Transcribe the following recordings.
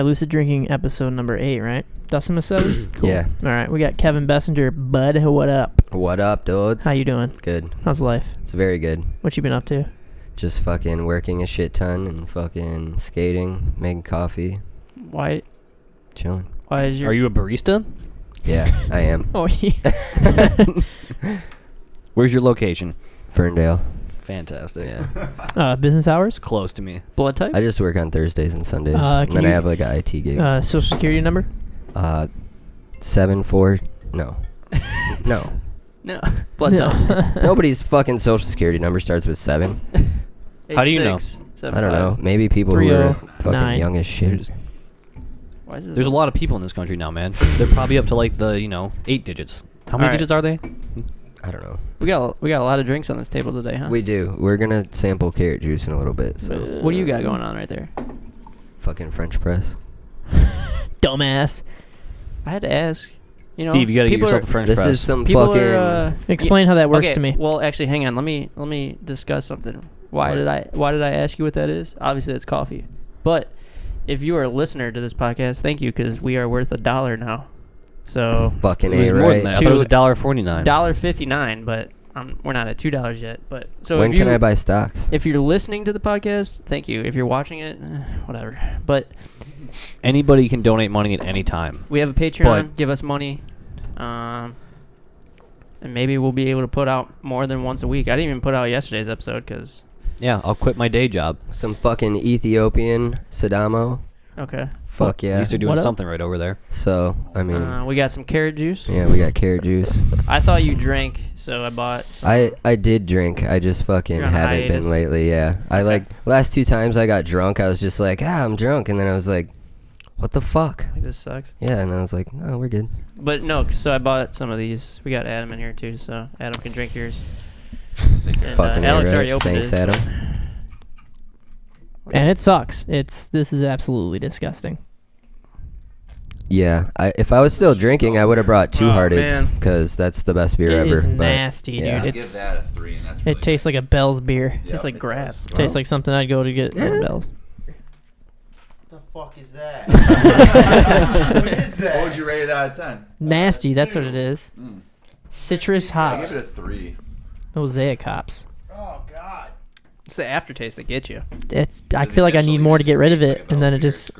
Lucid Drinking episode number 8, right? Dustin was 7? Cool. Yeah. All right, we got Kevin Bessinger. Bud, what up? What up, dudes? How you doing? Good. How's life? It's very good. What you been up to? Just fucking working a shit ton and fucking skating, making coffee, Why chilling. is your... Are you a barista? Yeah, I am. Oh, yeah. Where's your location? Ferndale. Fantastic. Yeah. Business hours? Close to me. Blood type? I just work on Thursdays and Sundays. And can then I you- have like a IT gig. Social security number? 74. No. No. No. Blood type. Nobody's fucking social security number starts with 7. How do you know? I don't know. Maybe people who are fucking 309. young as shit. Why is this There's a lot of people in this country now, man. They're probably up to like the 8 digits. How many All right. digits are they? I don't know. We got a lot of drinks on this table today, huh? We do. We're gonna sample carrot juice in a little bit. So What do you got going on right there? fucking French press. Dumbass. I had to ask. Steve, you gotta get yourself a French This press. is some People fucking. are, explain how that works Okay, to me. Well, actually, hang on. Let me discuss something. Why did I ask you what that is? Obviously, it's coffee. But if you are a listener to this podcast, thank you, because we are worth $1 now. So Fucking It was A, more right? than that. I thought it was $1.49. $1.59, but we're not at $2 yet. But so When if you, can I buy stocks? If you're listening to the podcast, thank you. If you're watching it, whatever. But Anybody can donate money at any time. we have a Patreon. Give us money. And maybe we'll be able to put out more than once a week. I didn't even put out yesterday's episode because... Yeah, I'll quit my day job. Some fucking Ethiopian Sadamo. Okay. Fuck At yeah. least they're doing What up? something right over there. So, I mean, We got some carrot juice. yeah, we got carrot juice. I thought you drank, so I bought some. I did drink. I just fucking You're on haven't hiatus? been lately, yeah. I like, last 2 times I got drunk, I was just like, I'm drunk. And then I was like, what the fuck? Like, this sucks. Yeah, and I was like, no, we're good. But no, so I bought some of these. We got Adam in here too, so Adam can drink yours. And, Fucking Alex A, already right? opened Thanks, his. Adam. And it sucks. This is absolutely disgusting. Yeah, if I was still drinking, I would have brought 2 Oh, Hearteds, man. because that's the best beer It ever. is but nasty, yeah. dude. I'd give that a 3, and that's It really tastes like nice. a Bell's beer. Yeah, Tastes like it grass. does. Tastes like something I'd go to get at Bell's. What the fuck is that? What is that? What would you rate it out of 10? Nasty, that's what it is. Mm. Citrus I give hops. it a 3. Mosaic hops. Oh god. It's the aftertaste that gets you. I feel like I need more to get rid of it, and then it just...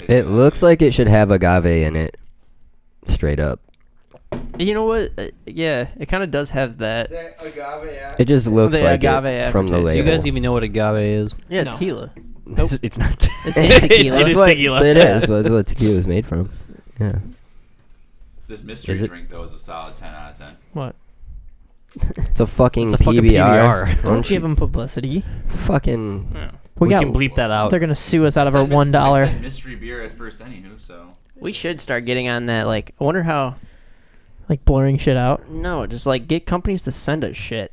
It looks like it should have agave in it. Straight up. You know what? Yeah, it kind of does have that. That agave It just looks The like agave it from the aftertaste. Do you label. guys even know what agave is? Yeah, No. tequila. It's not. It's tequila. It is what, tequila. It is. That's what tequila is made from. Yeah. This mystery Is it- drink, though, is a solid 10 out of 10. What? It's a fucking It's a fucking PBR. PBR. Don't give them publicity. Fucking. Yeah. We can bleep that out. They're going to sue us out of our I said $1. mystery beer at first, anywho, so. We should start getting on that. Like, I wonder how. Like blurring shit out. No, just like get companies to send us shit.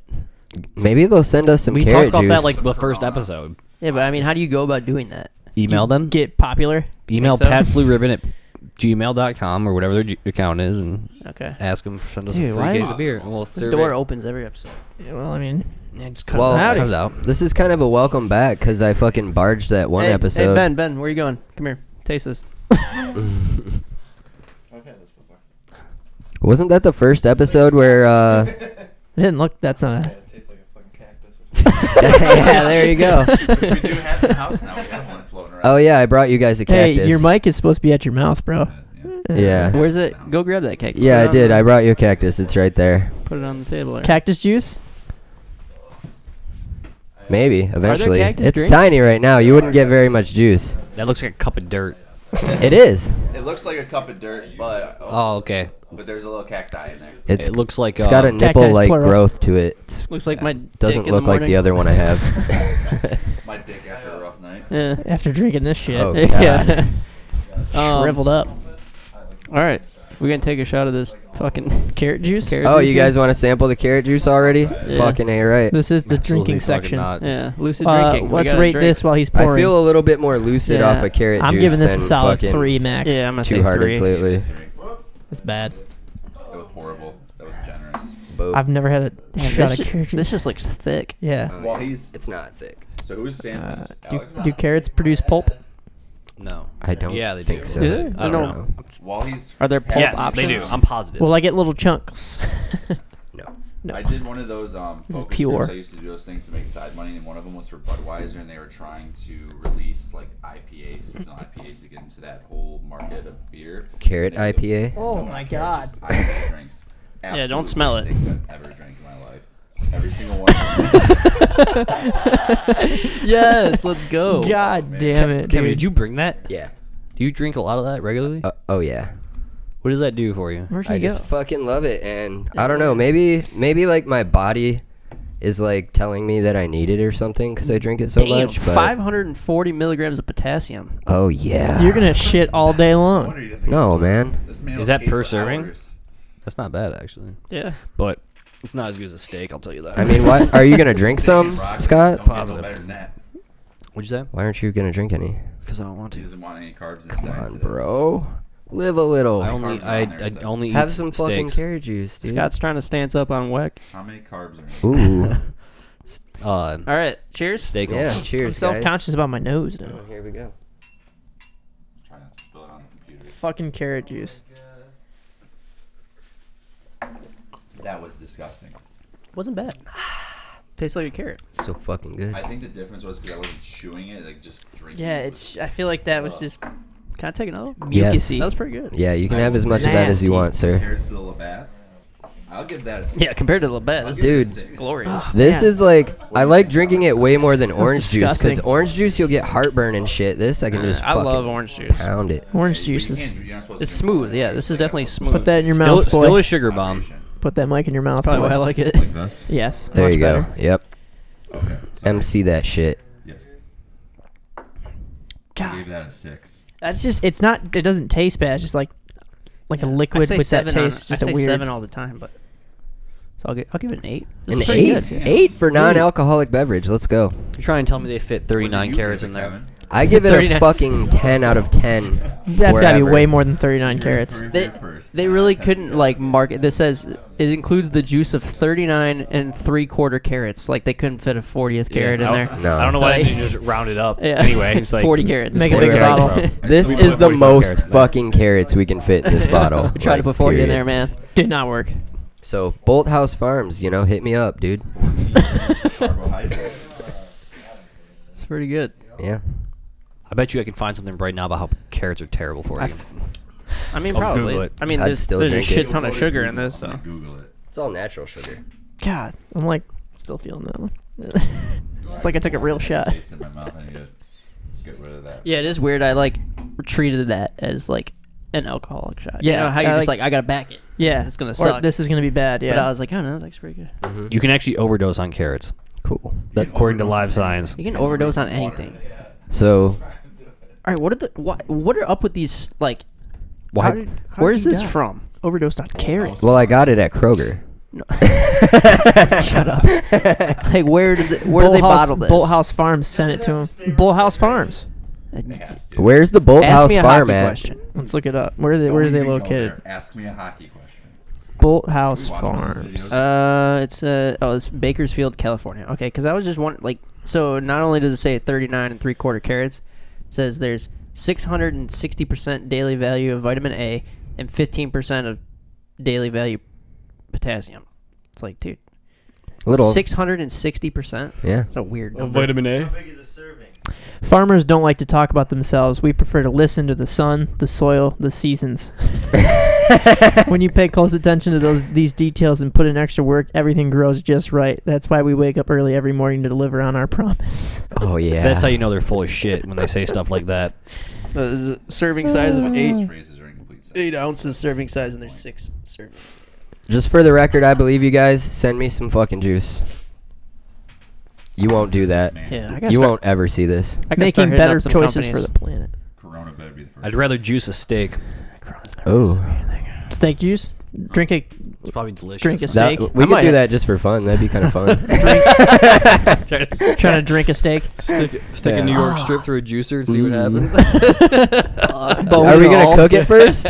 Maybe they'll send us some We talked carrot about juice. that like the first episode. Yeah, but I mean, how do you go about doing that? Email them. Get popular. Email Think so? patblueribbon at gmail.com or whatever their account is and Okay. ask them to send us Dude, a free why case is- of beer. And we'll This serve door it. opens every episode. Yeah, well, I mean... Yeah, just cut Well, it Comes out. out. This is kind of a welcome back because I fucking barged that one Hey, episode. Hey, Ben, where you going? Come here. Taste this. I've had this before. Wasn't that the first episode where? It didn't look... That's not a... It tastes like a fucking cactus. Yeah, there you go. Which we do have in the house now. We have one floating around. Oh yeah, I brought you guys a cactus. Hey, your mic is supposed to be at your mouth, bro. Yeah. Where's it? Go grab that cactus. Yeah, I Put it on did. the- I brought you a cactus. It's right there. Put it on the table there. Cactus juice? Maybe eventually. cactus It's drinks? tiny right now. You wouldn't get very much juice. That looks like a cup of dirt. It is. It looks like a cup of dirt, but Oh, okay. there's a little cacti in there. It's It looks like it's got a Cacti's nipple-like plural. growth to it. It's, Looks like my doesn't dick in look the like the morning. other one I have. My dick after a rough night. Yeah. After drinking this shit. Oh, Yeah. Shriveled up. All right. We're going to take a shot of this fucking Carrot juice? Oh, you guys want to sample the carrot juice already? Yeah. Fucking A, right. This is the Absolutely drinking fucking section. not. Yeah. Lucid drinking. We Let's gotta rate drink. this while he's I pouring. feel a little bit more lucid Yeah. off of carrot I'm juice giving this than a solid fucking 3 max. Yeah, I'm going to say 2 Hearteds 3. lately. It's bad. That was horrible. That was generous. Boop. I've never had a Damn, shot this, of carrot juice. this just looks thick. Yeah. Well, he's. It's not thick. So who's sampling this? Do, Alex? do carrots produce pulp? No. I don't Yeah, they think do. so. Do they? I don't No. know. While he's Are there pulp having Yes, options? they do. I'm positive. Will I get little chunks? No. I did one of those This is focus pure. groups. I used to do those things to make side money, and one of them was for Budweiser, and they were trying to release like IPAs, seasonal IPAs, to get into that whole market of beer. Carrot And they IPA. Oh no, my not carrot, God. just IPA drinks. Yeah, don't Absolute smell worst it. things I've ever drank in my life. Every single one. Of them. Yes, let's go. God man. damn it, Kevin, dude. did you bring that? Yeah. Do you drink a lot of that regularly? Oh yeah. What does that do for you? Where'd I you go? just fucking love it, and I don't know. Maybe like my body is like telling me that I need it or something because I drink it so Damn, much. But 540 milligrams of potassium. oh yeah. You're gonna shit all day No long. wonder he doesn't No, get man. sober. This man will Is that skate per for serving? hours. That's not bad actually, Yeah. but it's not as good as a steak. I'll tell you that. I mean, why are you gonna drink some, Rock, Scott? Don't get no Positive. better than that. What'd you say? Why aren't you gonna drink any? Because I don't want He to. doesn't want any carbs in his Come diet on, today. bro. Live a little. I only carbs are I, on there, I it says. only Have eat some fucking steaks. carrot juice, dude. Scott's trying to stance up on WEC. How many carbs are in it? Ooh. All right, cheers. Steak. Yeah. only. Cheers, I'm self-conscious about my nose now. Oh, here we go. Try not to spill it on the computer. Fucking carrot juice. That was disgusting. Wasn't bad. Tastes like a carrot. It's so fucking good. I think the difference was because I wasn't chewing it, like just drinking. Yeah, it it's. was- I feel like that was just. Can I take another? Yes. That was pretty good. Yeah, you can I have will as much say of that as you nasty. want, sir. Compared to the Labatt, I'll give that a 6. Yeah, compared to the Labatt, this Dude. is glorious. This Man. is like I like drinking it way more than orange juice because disgusting. orange juice you'll get heartburn and shit. This I can just I fucking love orange juice. pound it. Orange juice is. It's smooth. Yeah, this is definitely smooth. Put that in your Still, mouth, boy. still a sugar bomb. Put that mic in your mouth. Probably boy. why I like it. Like this? Yes. There much you go. better. Yep. Okay. sorry. MC that shit. Yes. I God, gave that a 6. that's just. It's not. It doesn't taste bad. It's just like a liquid with that taste. Just a weird. 7 all the time, but So I'll give it an 8. This An is pretty 8? good. 8 for non-alcoholic beverage. Let's go. You try and tell me they fit 39 carrots in there. I give it a 39. fucking 10 out of 10. That's gotta be wherever. way more than 39 carrots. they really couldn't like market. This says it includes the juice of 39 and 3/4 carrots. Like they couldn't fit a 40th carrot in I there. don't- No. I don't know why Right. they didn't just round it up. Yeah. Anyway, it's like 40 carrots. Make a They bigger were like, bottle. This We is put the 45 most carrots in there. fucking carrots we can fit in this bottle. We tried to Like, put 40 in period. there, man. Did not work. So, Bolt House Farms, hit me up, dude. Carbohydrates. It's pretty good. Yeah. I bet you I can find something right now about how carrots are terrible for you. I mean, I'll probably. Google it. I mean, I'd there's still a drink it. shit ton of sugar in this. I'm So gonna Google it. It's all natural sugar. God, I'm like still feeling that one. It's like I took a real shot. Taste in my mouth. I need to get rid of that. yeah, it is weird. I like treated that as like an alcoholic shot. You Yeah, know how I you're just like- like I gotta back it. Yeah, It's gonna Or suck. this is gonna be bad. Yeah. But I was like, oh no, that's actually pretty good. You can actually overdose on carrots. Cool. That, according to live science. You can overdose on anything. So, All right, what are up with these like? Why? How did Where's you this die? from? Overdosed on carrots. well, I got it at Kroger. Shut up. Like where do they Bull bottle this? Bolt House Farms sent it to him. Bull House Farms. It has to. Where's the Bolt Ask House me a Farm hockey at? question. Let's look it up. Where are they Don't Where are they even go located? there. Ask me a hockey question. Bolt House We watch one of those Farms. videos. It's Bakersfield, California. Okay, because I was just wondering, like, so not only does it say 39 and 3/4 carats, it says there's 660% daily value of vitamin A and 15% of daily value potassium. It's like, dude, Little. 660%. Yeah. That's a weird number. Vitamin A. How big is a serving? Farmers don't like to talk about themselves. We prefer to listen to the sun, the soil, the seasons. When you pay close attention to these details and put in extra work, everything grows just right. That's why we wake up early every morning to deliver on our promise. Oh, yeah. That's how you know they're full of shit when they say stuff like that. Is it serving size of Those phrases are incomplete. 8 ounces serving size, and there's 6 servings. Just for the record, I believe you guys. Send me some fucking juice. You won't do that. Yeah, I gotta You start, won't ever see this. I gotta start Making hitting better up some choices companies. for the planet. Corona better be the first. I'd rather juice a steak. Oh. Steak juice? Drink a It's probably delicious. Drink a That, steak. we I could might- do that just for fun. That'd be kind of fun. trying to drink a steak. Stick Yeah. a New York strip through a juicer and see what happens. Are we going to cook it first?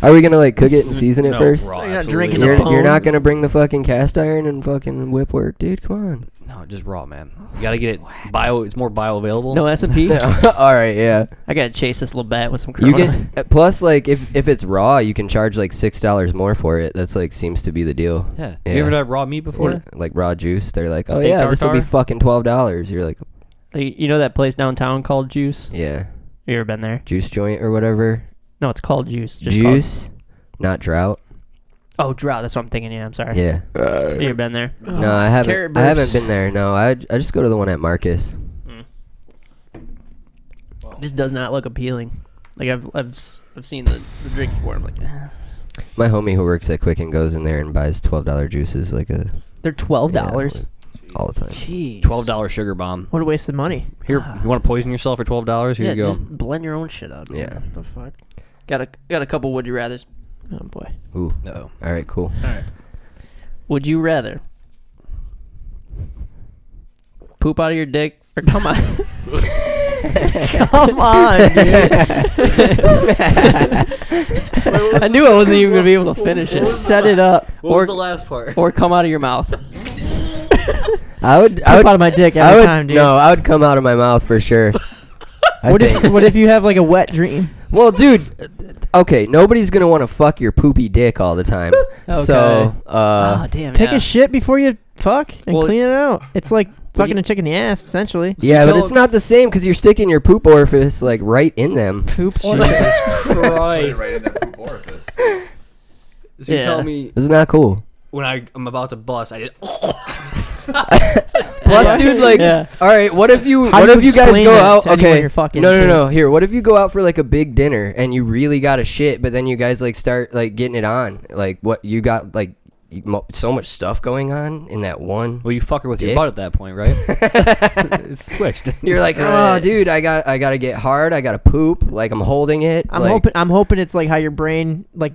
Are we going to cook it and season it No, first? raw, You're not absolutely drinking not. a You're bone. not going to bring the fucking cast iron and fucking whip work, dude. Come on. No, just raw, man. You gotta get it bio. It's more bioavailable. No S&P. All right, yeah. I gotta chase this Labatt with some You Corona. get plus like if it's raw, you can charge like $6 more for it. That's like seems to be the deal. Yeah. Yeah. You ever had raw meat before? Yeah, like raw juice. They're like, oh Steak yeah, this will be tartare? fucking $12. You're like, You know that place downtown called Juice? yeah, You ever been there? juice joint or whatever. No, it's called Juice. Just Juice, not drought. Oh, Drought. That's what I'm thinking. Yeah, I'm sorry. Yeah. You ever been there? No, I haven't. Carrot I haven't bursts. been there. No, I just go to the one at Marcus. This does not look appealing. Like I've seen the drink before. I'm like, My homie who works at Quicken goes in there and buys $12 juices like a they're $12. all the time. Jeez. $12 sugar bomb. What a waste of money. Here, you want to poison yourself for $12? Here Yeah, you go. just blend your own shit up. Yeah. What the fuck? Got a couple would you rather's. Oh boy. Ooh. Uh-oh. All right, cool. Would you rather poop out of your dick or come on? Come on, dude. I knew I wasn't even gonna be able to finish it. Set it up, or last part? or come out of your mouth. I would. Poop out of my dick every time, dude. No, I would come out of my mouth for sure. What if you have like a wet dream? Well, dude. Okay, nobody's gonna want to fuck your poopy dick all the time. Okay. So, Oh damn. Take yeah. a shit before you fuck and Well, clean it out. It's like fucking you- a chick in the ass, essentially. yeah, but tell- it's not the same because you're sticking your poop orifice like right in them. Poop. Jesus Put it Christ. right in that poop orifice. So you Yeah. tell me Isn't that cool? when I'm about to bust, I did. Plus, dude, like, Yeah. all right, what if you, How what do if you you guys explain go that out? to anyone Okay, you're fucking, no, too? Here, what if you go out for like a big dinner and you really got a shit, but then you guys like start like getting it on, like what you got like so much stuff going on in that one. Well, you fuck her with your Dick. butt at that point, right? It's switched. You're like, oh, dude, I gotta get hard. I gotta poop. Like I'm holding it. I'm like, hoping it's like how your brain, like,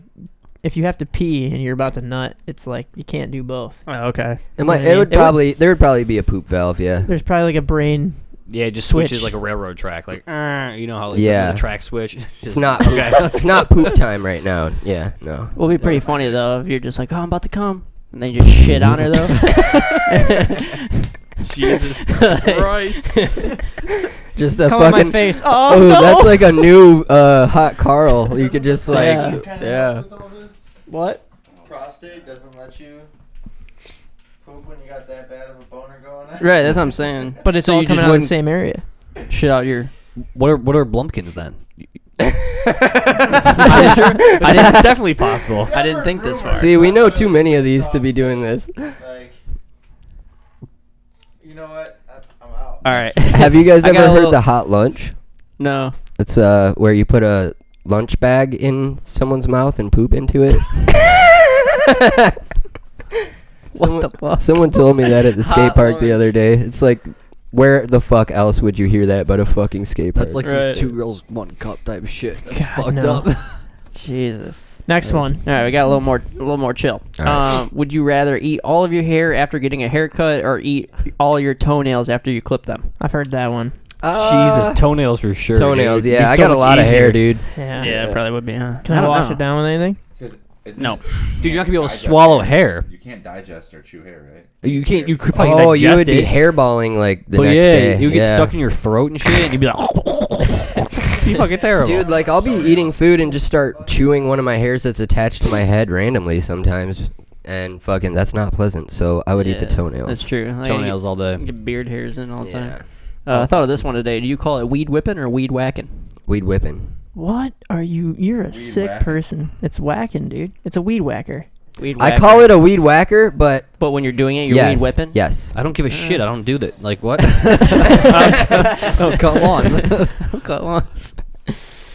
if you have to pee and you're about to nut, it's like you can't do both. Oh, okay. It might. You know what I It would mean? probably. There would probably be a poop valve. Yeah. There's probably like a brain. Yeah, it just Switch. switches like a railroad track. Like, you know how like Yeah. the track switch. It's not. It's not poop time right now. Yeah. No. Will be pretty funny though if you're just like, oh, I'm about to come, and then you just shit on her though. Jesus Christ. Just a Come on fucking. my face. Oh, Oh, no. that's like a new hot Carl. You could just like. Yeah. You kinda Yeah. help with all this? What? Prostate doesn't let you poop when you got that bad of a boner going on. Right, that's what I'm saying. But it's So all you coming just out of the wouldn't- same area. Shit out your. What are Blumpkins then? It's definitely possible. I didn't think this far. See, we know too many of these to be doing this. Like, you know what? I'm out. All right. Have you guys I got ever a heard little- the hot lunch? No. It's where you put a lunch bag in someone's mouth and poop into it. What the fuck? Someone told me that at the skate Hot park the lunch. other day. It's like, where the fuck else would you hear that but a fucking skate park? That's like Right. some 2 girls 1 cup type of shit. That's God, fucked no. up. Jesus. Next one. All right, we got a little more chill. All right. Would you rather eat all of your hair after getting a haircut, or eat all your toenails after you clip them? I've heard that one. Jesus, toenails for sure. Toenails, dude. yeah. It'd be I so got a much lot of hair, easier. dude. Yeah. It probably would be, huh? Can I don't wash know. it down with anything? Because No. Dude, you're not gonna be able to digest swallow hair. You can't digest or chew hair, right? You can't. You could probably Oh, you digest would be it. hairballing like the But next yeah, day. you would get Yeah. stuck in your throat and shit, and you'd be like, be fucking terrible. Dude, like I'll be eating food and just start chewing one of my hairs that's attached to my head randomly sometimes, and fucking that's not pleasant. So I would eat the Yeah, toenails. That's true. Like, toenails all You day. get beard hairs in all the Yeah. time. I thought of this one today. Do you call it weed whipping or weed whacking? Weed whipping. What are you? You're a sick whacking. person. It's whacking, dude. It's a weed whacker. Weed I whacker. call it a weed whacker, but But when you're doing it, you're yes, weed whipping? yes. I don't give a shit. I don't do that. Like what? Don't cut lawns. Cut lawns.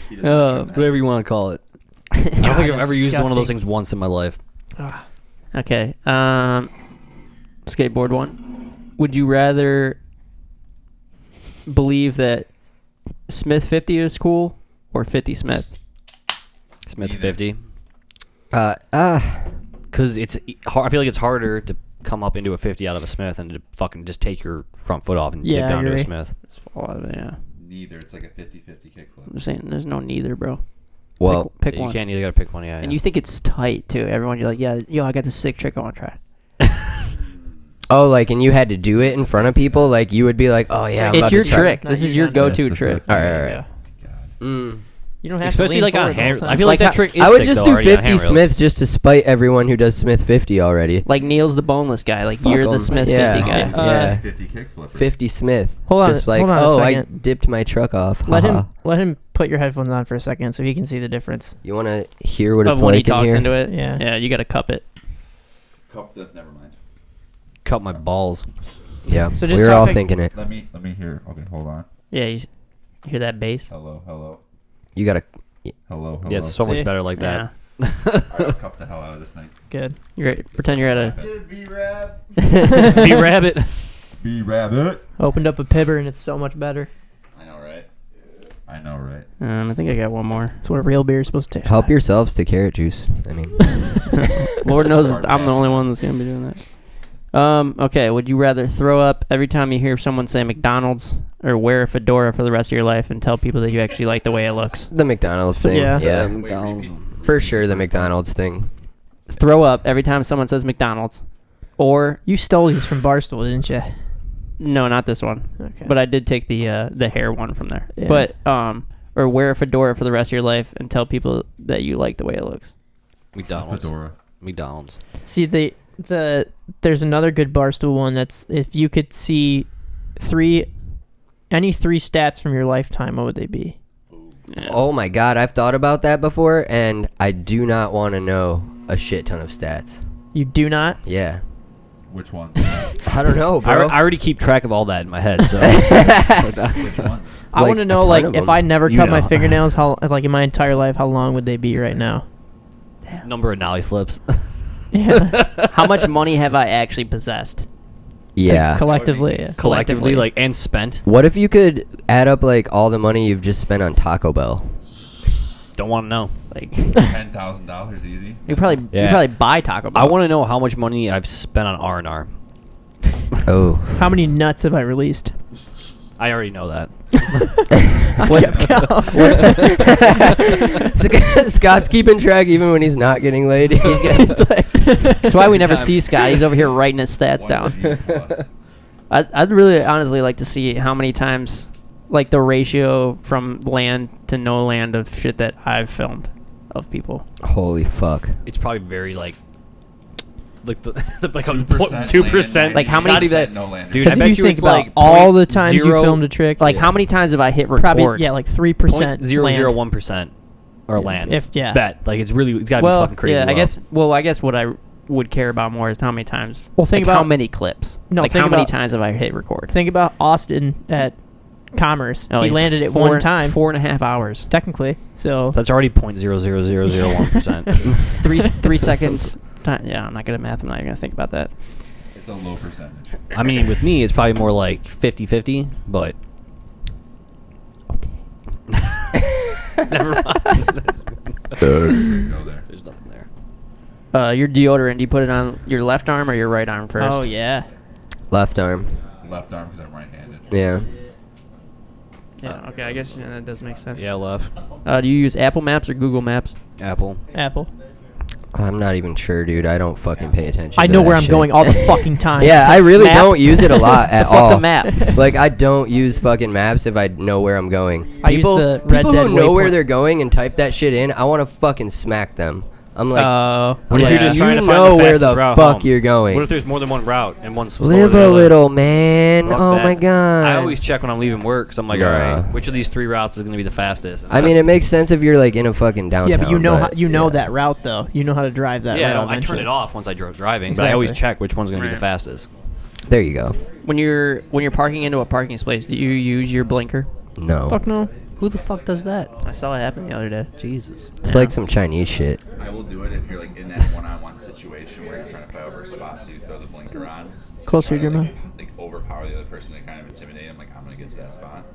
He doesn't trim the Whatever you heads. want to call it. I don't think I've that's ever used one of those disgusting. things once in my life. Okay. Skateboard one. Would you rather believe that Smith 50 is cool or 50 Smith? Smith Neither. 50. Ah, Because it's hard. I feel like it's harder to come up into a 50 out of a Smith and to fucking just take your front foot off and Yeah, dip I down to a agree. Smith. Just fall out of it, yeah. Neither. It's like a 50-50 kickflip. I'm just saying, there's no neither, bro. well, Pick You one. can't. You gotta pick one. Yeah. And yeah. you think it's tight, too. Everyone, you're like, yeah, yo, I got this sick trick I want to try. Oh, like, and you had to do it in front of people? Like, you would be like, oh, yeah, I'm It's about your to try- trick. This is your go-to trick. All right. You don't have Especially to lean like on forward the hammer. whole I time. feel like Like that trick is I would sick, just though, do already on 50 hammer Smith just to spite everyone who does Smith 50 already. Like Neil's the boneless guy. Like you're Fuck the 'em. Smith Yeah. 50 guy. Yeah. 50 kickflipper. 50 Smith. Hold on- Just like, hold on a oh, I second. dipped my truck off. Let Haha. him put your headphones on for a second so he can see the difference. You want to hear what Of it's when he like in talks here? into it. Yeah. Yeah, you got to cup it. Cup the, never mind. Cut my balls. Yeah, So we just were all talking- thinking it. Let me hear. Okay, hold on. Yeah, you hear that bass? Hello. You got to... Hello. Yeah, it's so much See? better like that. Yeah. I'll cup the hell out of this thing. Good. Pretend you're at a. Get a B-Rab. Be rabbit. Be rabbit. Opened up a pibber and it's so much better. I know, right? I think I got one more. That's what a real beer is supposed to taste Help like. yourselves to carrot juice. I mean... Lord knows I'm the only one that's gonna be doing that. Okay. Would you rather throw up every time you hear someone say McDonald's, or wear a fedora for the rest of your life and tell people that you actually like the way it looks? The McDonald's thing. Yeah. Yeah. McDonald's. For sure, the McDonald's thing. Throw up every time someone says McDonald's, or You stole these from Barstool, didn't you? no, not this one. Okay. But I did take the hair one from there. Yeah. But or wear a fedora for the rest of your life and tell people that you like the way it looks. McDonald's. Fedora. McDonald's. See there's another good Barstool one that's if you could see any three stats from your lifetime, what would they be? Yeah. Oh my god, I've thought about that before, and I do not want to know a shit ton of stats. You do not? Yeah. Which one? I don't know, bro. I already keep track of all that in my head. So Which one? I Like, want to a know, ton like, of if them. I never You cut my know. fingernails, how, like, in my entire life, how long would they be right now? number of nollie flips. Yeah. How much money have I actually possessed? yeah. Collectively, yeah. Collectively, like, and spent. What if you could add up like all the money you've just spent on Taco Bell? Don't want to know. Like $10,000 easy. you probably Yeah. buy Taco Bell. I want to know how much money I've spent on R&R. Oh. How many nuts have I released? I already know that. Scott's keeping track even when he's not getting laid. He's like, That's why we never see Scott. He's over here writing his stats down. 1G plus. I'd really honestly like to see how many times, like the ratio from land to no land of shit that I've filmed of people. holy fuck. It's probably very like the like 2% 2%. Like, how many- Not even no landing. Dude, I Because if bet you you think it's about like all the times you 0.0 filmed a trick, Like how many times have I hit record? probably, yeah, like 3% 0.001% or land. If- yeah. Bet. Like it's gotta be Well, fucking crazy. yeah, low. I guess what I would care about more is how many times. Well, think like how about- many clips. No, like think how many about- times have I hit record? Think about Austin at Commerce. Oh, He like landed it 4 one time, 4.5 hours. technically. So So that's already 0.00001%. 3 seconds. Yeah, I'm not good at math. I'm not even gonna think about that. It's a low percentage. I mean, with me, it's probably more like 50-50, but never mind. Go there. There's nothing there. Your deodorant. Do you put it on your left arm or your right arm first? oh yeah, Left arm. Left arm because I'm right-handed. Yeah. Yeah. Okay. I guess that does make sense. Yeah, left. Do you use Apple Maps or Google Maps? Apple. Apple. I'm not even sure, dude. I don't fucking pay attention. I to know that where I'm shit. going all the fucking time. Yeah, I really Map? don't use it a lot at The fuck's all. a map? Like, I don't use fucking maps if I know where I'm going. I use the Red people Dead who know where waypoint. they're going and type that shit in, I want to fucking smack them. I'm like, Oh. What if like, you're just trying to you find know the where fastest the route fuck home? you're going. What if there's more than one route and one's slower Live than a the other? little, man. Fuck Oh that. my god. I always check when I'm leaving work because I'm like, all Nah. right, which of these 3 routes is going to be the fastest? And I mean, it makes sense if you're like in a fucking downtown. Yeah, but you know how you know yeah. that route though. You know how to drive that yeah, route. I turn eventually. it off once I drove driving, but I always Exactly. check which one's going to be the Right. fastest. There you go. When you're parking into a parking space, do you use your blinker? No. Fuck no. Who the fuck does that? I saw it happen the other day. Jesus. It's like some Chinese shit. I will do it if you're like in that one-on-one situation where you're trying to fight over a spot, so you throw the blinker on. Closer to your Try mouth. Like overpower the other person and kind of intimidate them. Like I'm gonna get to that spot.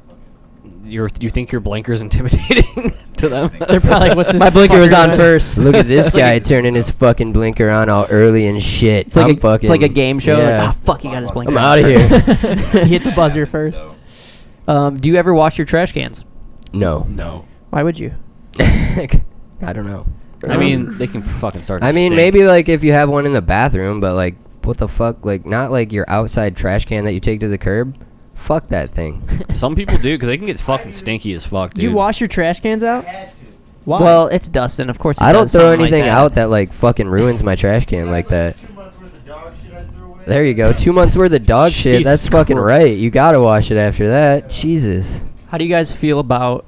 You think your blinker's intimidating to them? They're probably like, what's this? My blinker was fucker on doing? first. Look at this guy turning his fucking blinker on all early and shit. It's like, I'm a, fucking, it's like a game show. Yeah. Like, fuck, he got his blinker. I'm on out of first. here. He hit the buzzer first. So, Do you ever wash your trash cans? No. no. Why would you? I don't know. I mean, they can fucking start. To I mean, stink. maybe like if you have one in the bathroom, but like what the fuck? Like, not like your outside trash can that you take to the curb. Fuck that thing. Some people do because they can get fucking stinky as fuck, dude. You wash your trash cans out? Had to. Why? Well, it's Dustin. Of course, he I don't does throw something like anything that. out that like fucking ruins my trash can like that. 2 months worth of dog shit I threw away. There you go. 2 months worth of dog shit. That's Jesus fucking Christ. right. You gotta wash it after that. Jesus. How do you guys feel about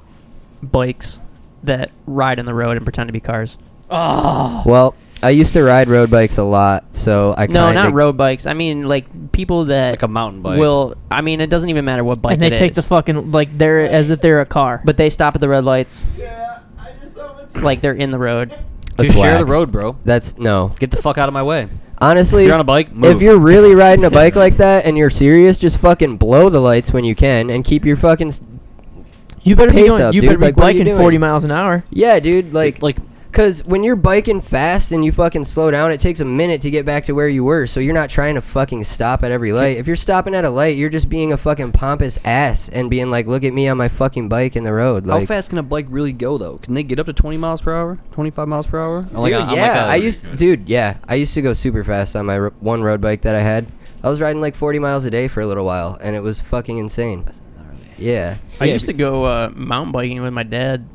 bikes that ride on the road and pretend to be cars? Oh. Well, I used to ride road bikes a lot, so I No, kinda not road bikes. I mean, like people that like a mountain bike. will. I mean, it doesn't even matter what bike And they it take the is. fucking like they're as if they're a car. But they stop at the red lights, Yeah, I just saw it. like they're in the road. That's Just share the whack. road, bro. That's no. Get the fuck out of my way. Honestly, If you're on a bike, move. if you're really riding a bike like that and you're serious, just fucking blow the lights when you can and keep your fucking You better be pace going. up, You dude. better be Like, what are you biking doing? 40 miles an hour. Yeah, dude, like like cuz when you're biking fast and you fucking slow down, it takes a minute to get back to where you were. So you're not trying to fucking stop at every light. If you're stopping at a light, you're just being a fucking pompous ass and being like, "Look at me on my fucking bike in the road." how Like, fast can a bike really go though? Can they get up to 20 miles per hour? 25 miles per hour? dude, I used to go super fast on my one road bike that I had. I was riding like 40 miles a day for a little while, and it was fucking insane. Yeah, I used to go mountain biking with my dad.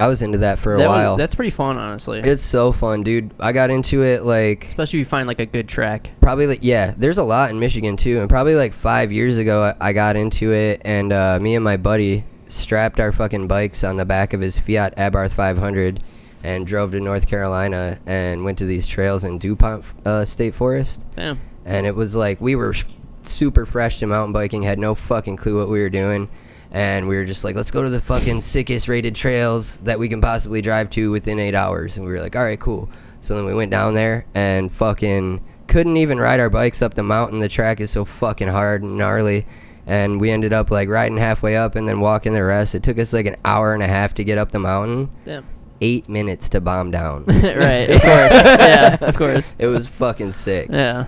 I was into that for a That was- while. that's pretty fun, honestly. It's so fun, dude. I got into it like Especially if you find like a good track. probably like, yeah, there's a lot in Michigan too, and probably like 5 years ago I got into it, and me and my buddy strapped our fucking bikes on the back of his Fiat Abarth 500 and drove to North Carolina and went to these trails in DuPont State Forest. Damn. And it was like we were super fresh to mountain biking, had no fucking clue what we were doing, and we were just like, let's go to the fucking sickest rated trails that we can possibly drive to within 8 hours. And we were like, all right, cool. So then we went down there and fucking couldn't even ride our bikes up the mountain. The track is so fucking hard and gnarly, and we ended up like riding halfway up and then walking the rest. It took us like an hour and a half to get up the mountain. Damn. 8 minutes to bomb down. Right, of course. Yeah, of course. It was fucking sick. Yeah.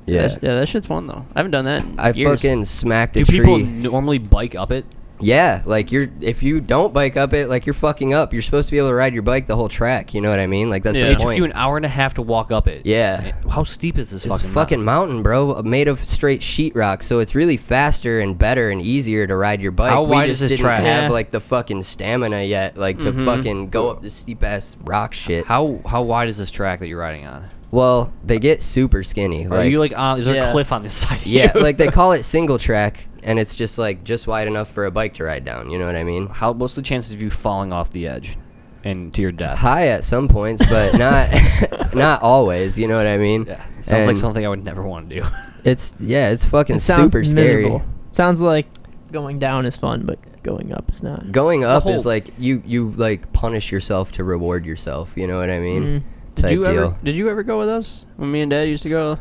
Yeah. That shit's fun though. I haven't done that in I years. fucking smacked a Do tree. people normally bike up it? Yeah, like if you don't bike up it, like you're fucking up. You're supposed to be able to ride your bike the whole track. You know what I mean? Like that's Yeah. the It took point. you an hour and a half to walk up it. Yeah. How steep is this It's fucking mountain, bro, made of straight sheetrock, so it's really faster and better and easier to ride your bike. How we wide just is this didn't track? have Yeah. like the fucking stamina yet, like to fucking go up this steep ass rock shit. How wide is this track that you're riding on? Well, they get super skinny. Are you like on? Is there Yeah. a cliff on this side? Of yeah, you? like they call it single track, and it's just like just wide enough for a bike to ride down. You know what I mean? What's the chances of you falling off the edge and to your death? High at some points, but not not always. You know what I mean? Yeah, it sounds like And something I would never want to do. It's it's fucking It sounds super scary. miserable. Sounds like going down is fun, but going up is not. Going the up whole- is like you like punish yourself to reward yourself. You know what I mean? Mm, Type deal. Did you ever go with us when me and Dad used to go?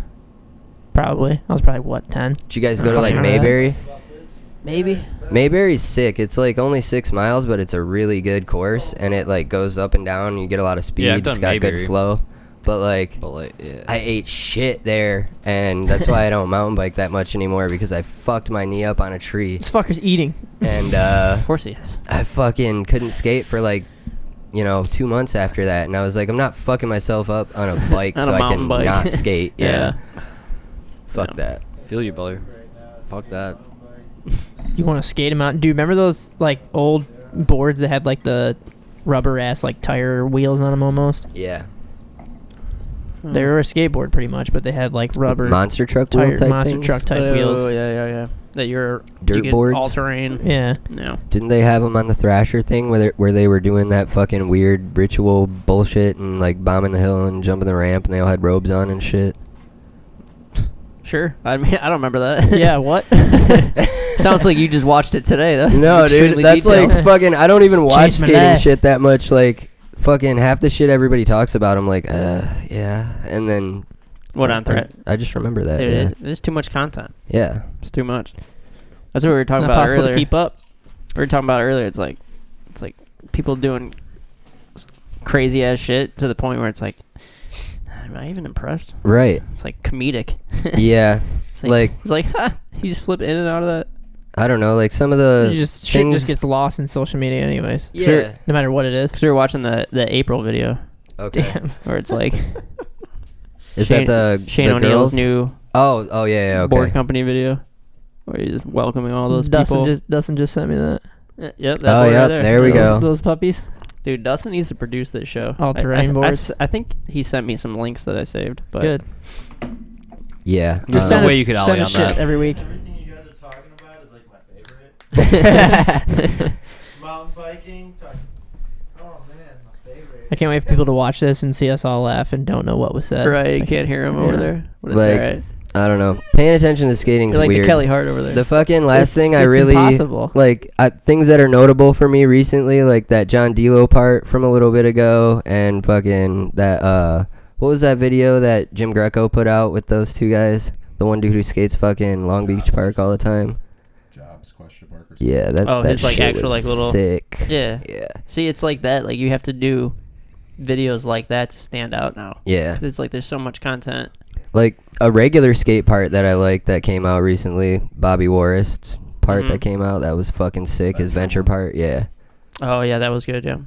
probably. I was probably what 10. Did you guys go to Fucking like remember that. Mayberry? Maybe. Mayberry's sick. It's like only 6 miles, but it's a really good course, and it like goes up and down. You get a lot of speed. Yeah, I've It's done got Mayberry. good flow. But like, Yeah. I ate shit there, and that's why I don't mountain bike that much anymore because I fucked my knee up on a tree, This fucker's eating. and Of course he is. I fucking couldn't skate for like 2 months after that, and I was like, I'm not fucking myself up on a bike On so a I mountain can bike. not skate. Yeah. Yeah. Fuck Yeah. that. Feel you, brother. Fuck that. You want to skate him out? Do you remember those like old boards that had like the rubber ass like tire wheels on them almost? Yeah. They were a skateboard pretty much, but they had like rubber Monster truck wheel tire type monster things? truck type Oh, wheels. yeah. That you're Dirt you could boards? all terrain. Yeah. No. Didn't they have them on the Thrasher thing where they were doing that fucking weird ritual bullshit and like bombing the hill and jumping the ramp, and they all had robes on and shit? Sure. I mean, I don't remember that. Yeah. What? Sounds like you just watched it today. That's No, dude, extremely that's detailed. like fucking. I don't even watch Changed my skating life. shit that much. Like fucking half the shit everybody talks about, I'm like, yeah, and then What on threat? I just remember that. Dude, Yeah. There's too much content. Yeah. It's too much. That's what we were talking Not about possible earlier. to keep up. We were talking about earlier. It's like people doing crazy ass shit to the point where it's like, am I even impressed? Right. It's like comedic. Yeah. Like- it's like, ha, you just flip in and out of that. I don't know. Like some of the You just shit things. just gets lost in social media, anyways. Yeah. No matter what it is. Because we were watching the April video Okay. Damn. where it's like, Is that the Shane the O'Neill's girls? new Oh yeah, okay. board company video where he's just welcoming all those Dustin people. Just sent me that. Yep, that Oh, boy yep, right there we go. Those puppies. Dude, Dustin needs to produce this show. All-terrain boards. I think he sent me some links that I saved. But Good. Yeah. There's Send no way us- you could send ollie us on shit that. every week. Everything you guys are talking about is like my favorite. Mountain biking. Oh man, my favorite. I can't wait for people to watch this and see us all laugh and don't know what was said. Right, you Like, can't hear him over yeah. there. But it's Like, alright. I don't know. Paying attention to skating's You're like weird. the Kelly Hart over there. The fucking last thing I it's really impossible. like things that are notable for me recently, like that John D'Lo part from a little bit ago, and fucking that what was that video that Jim Greco put out with those two guys? The one dude who skates fucking Long Beach Park all the time. Jobs, question mark. Or Yeah, that Oh, that his, like, shit actual, was like, little- sick. yeah. Yeah. See, it's like that. Like, you have to do videos like that to stand out now. Yeah. It's like there's so much content. Like a regular skate part that I like that came out recently, Bobby Warist's part Mhm. that came out, that was fucking sick. His venture part, yeah. Oh, yeah, that was good, yeah.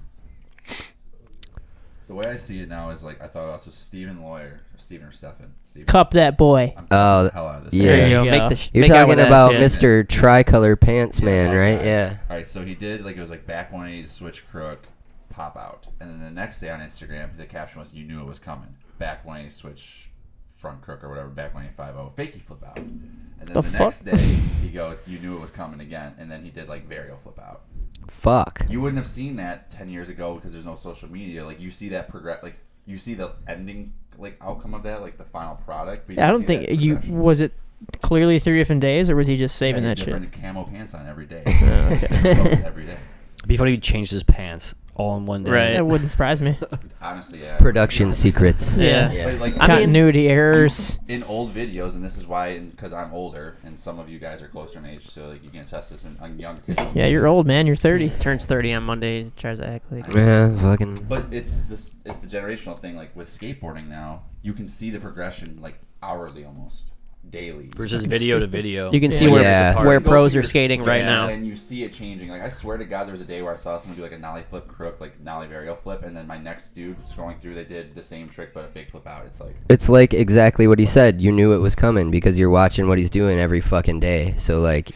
The way I see it now is like I thought also Stephen Lawyer, or Stephen or Stephen. Stephen. Cup that boy. I'm Oh, the hell out of this. yeah. There you go. Yeah. Make the You're make out talking with that about shit. Mr. Tricolor Pants Man, right? okay. Yeah. All right, so he did like it was like back 180 switch crook, pop out, and then the next day on Instagram the caption was "You knew it was coming." Back 180 switch front crook or whatever, back 180 fakey flip out, and then The the fuck? next day he goes, "You knew it was coming again," and then he did like varial flip out. Fuck. You wouldn't have seen that 10 years ago because there's no social media. Like you see that progress, like you see the ending, like outcome of that, like the final product. But you I don't don't see think that you progression. was it clearly 3 different days or was he just Yeah, saving he had that shit? different camo pants on every day. okay. Posts every day. It'd be funny if he changed his pants all in one day. Right. That wouldn't surprise me. Honestly, yeah. Production secrets. Yeah. Yeah. But, like, I mean- Continuity errors. in old videos, and this is why, because I'm older, and some of you guys are closer in age, so like you can test this on younger kids. Yeah, you're old, man. You're 30. Turns 30 on Monday. He tries to act like. Yeah, fucking. But it's this, it's the generational thing. Like with skateboarding now, you can see the progression like hourly, almost daily. Versus video to video. You can see Yeah. where Yeah. where You go pros through are your- skating right yeah, now. and you see it changing. Like I swear to God, there was a day where I saw someone do like a nollie flip crook, like nollie varial flip, and then my next dude scrolling through, they did the same trick but a big flip out. It's like It's like exactly what he said. You knew it was coming because you're watching what he's doing every fucking day. So like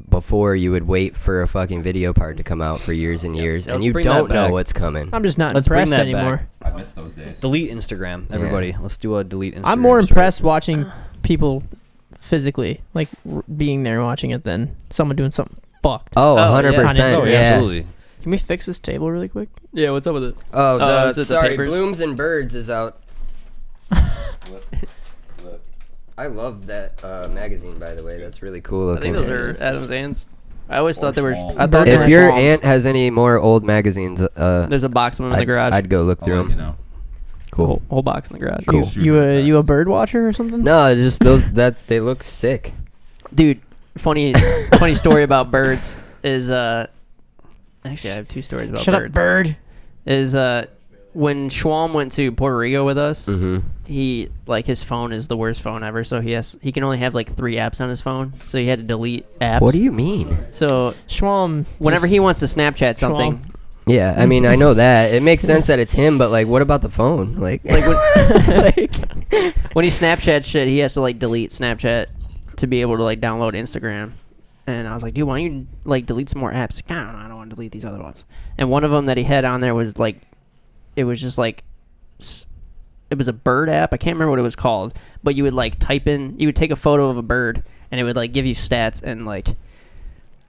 before you would wait for a fucking video part to come out for years and years, and let's you bring that don't know back. what's coming. I'm just not Let's bring impressed that anymore. back. I miss those days. Delete Instagram, everybody. Let's do a delete Instagram. I'm more story. impressed watching people physically, like being there watching it, than someone doing something fucked. Oh, yeah. 100%. Oh, yeah. yeah, absolutely. Can we fix this table really quick? Yeah, what's up with it? Oh, Oh, is it the sorry, papers? Blooms and Birds is out. Flip, flip. I love that magazine, by the way. That's really cool I looking. think those are Adam's Ann's. I always thought they were. Schwalm. I thought they If were your Schwalms. aunt has any more old magazines, There's a box of them in the garage. I'd go look I'll through let you them. know. Cool. whole box in the garage. Cool. You a bird watcher or something? No, just those that they look sick. Dude, funny story about birds is actually I have two stories about Shut birds. up, bird. Is when Schwalm went to Puerto Rico with us, Mm-hmm. he like his phone is the worst phone ever, so he can only have like 3 apps on his phone, so he had to delete apps. What do you mean? So Schwalm. whenever just- he wants to Snapchat something, Schwalm. Yeah, I mean I know that it makes sense that it's him, but like, what about the phone? Like, when he Snapchats shit, he has to like delete Snapchat to be able to like download Instagram. And I was like, dude, why don't you like delete some more apps? Like, I don't want to delete these other ones. And one of them that he had on there was like, it was just like, it was a bird app. I can't remember what it was called, but you would like type in, you would take a photo of a bird, and it would like give you stats and like,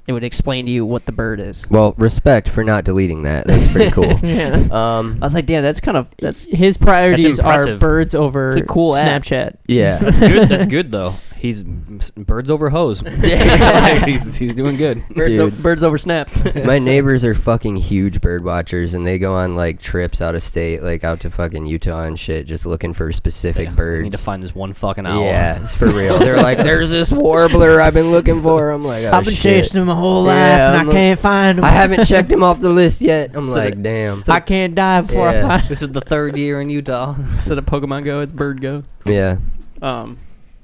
it would explain to you what the bird is. well, respect for not deleting that. That's pretty cool. Yeah. Um, I was like, damn, that's kind of that's His priorities are impressive. birds over It's a cool app. Snapchat. yeah. Good. That's good though. He's birds over hose. he's doing good. Dude. birds over snaps. My neighbors are fucking huge bird watchers, and they go on like trips out of state, like out to fucking Utah and shit, just looking for specific I birds. need to find this one fucking owl. Yeah, it's for real. They're like, "There's this warbler I've been looking for." I'm like, "Oh I've been shit." chasing him my whole life Yeah, and I'm I can't find him. I haven't checked him off the list yet. I'm like, damn. I can't die before Yeah. I find him. This is the 3rd year in Utah. Instead of Pokemon Go, it's Bird Go. Yeah.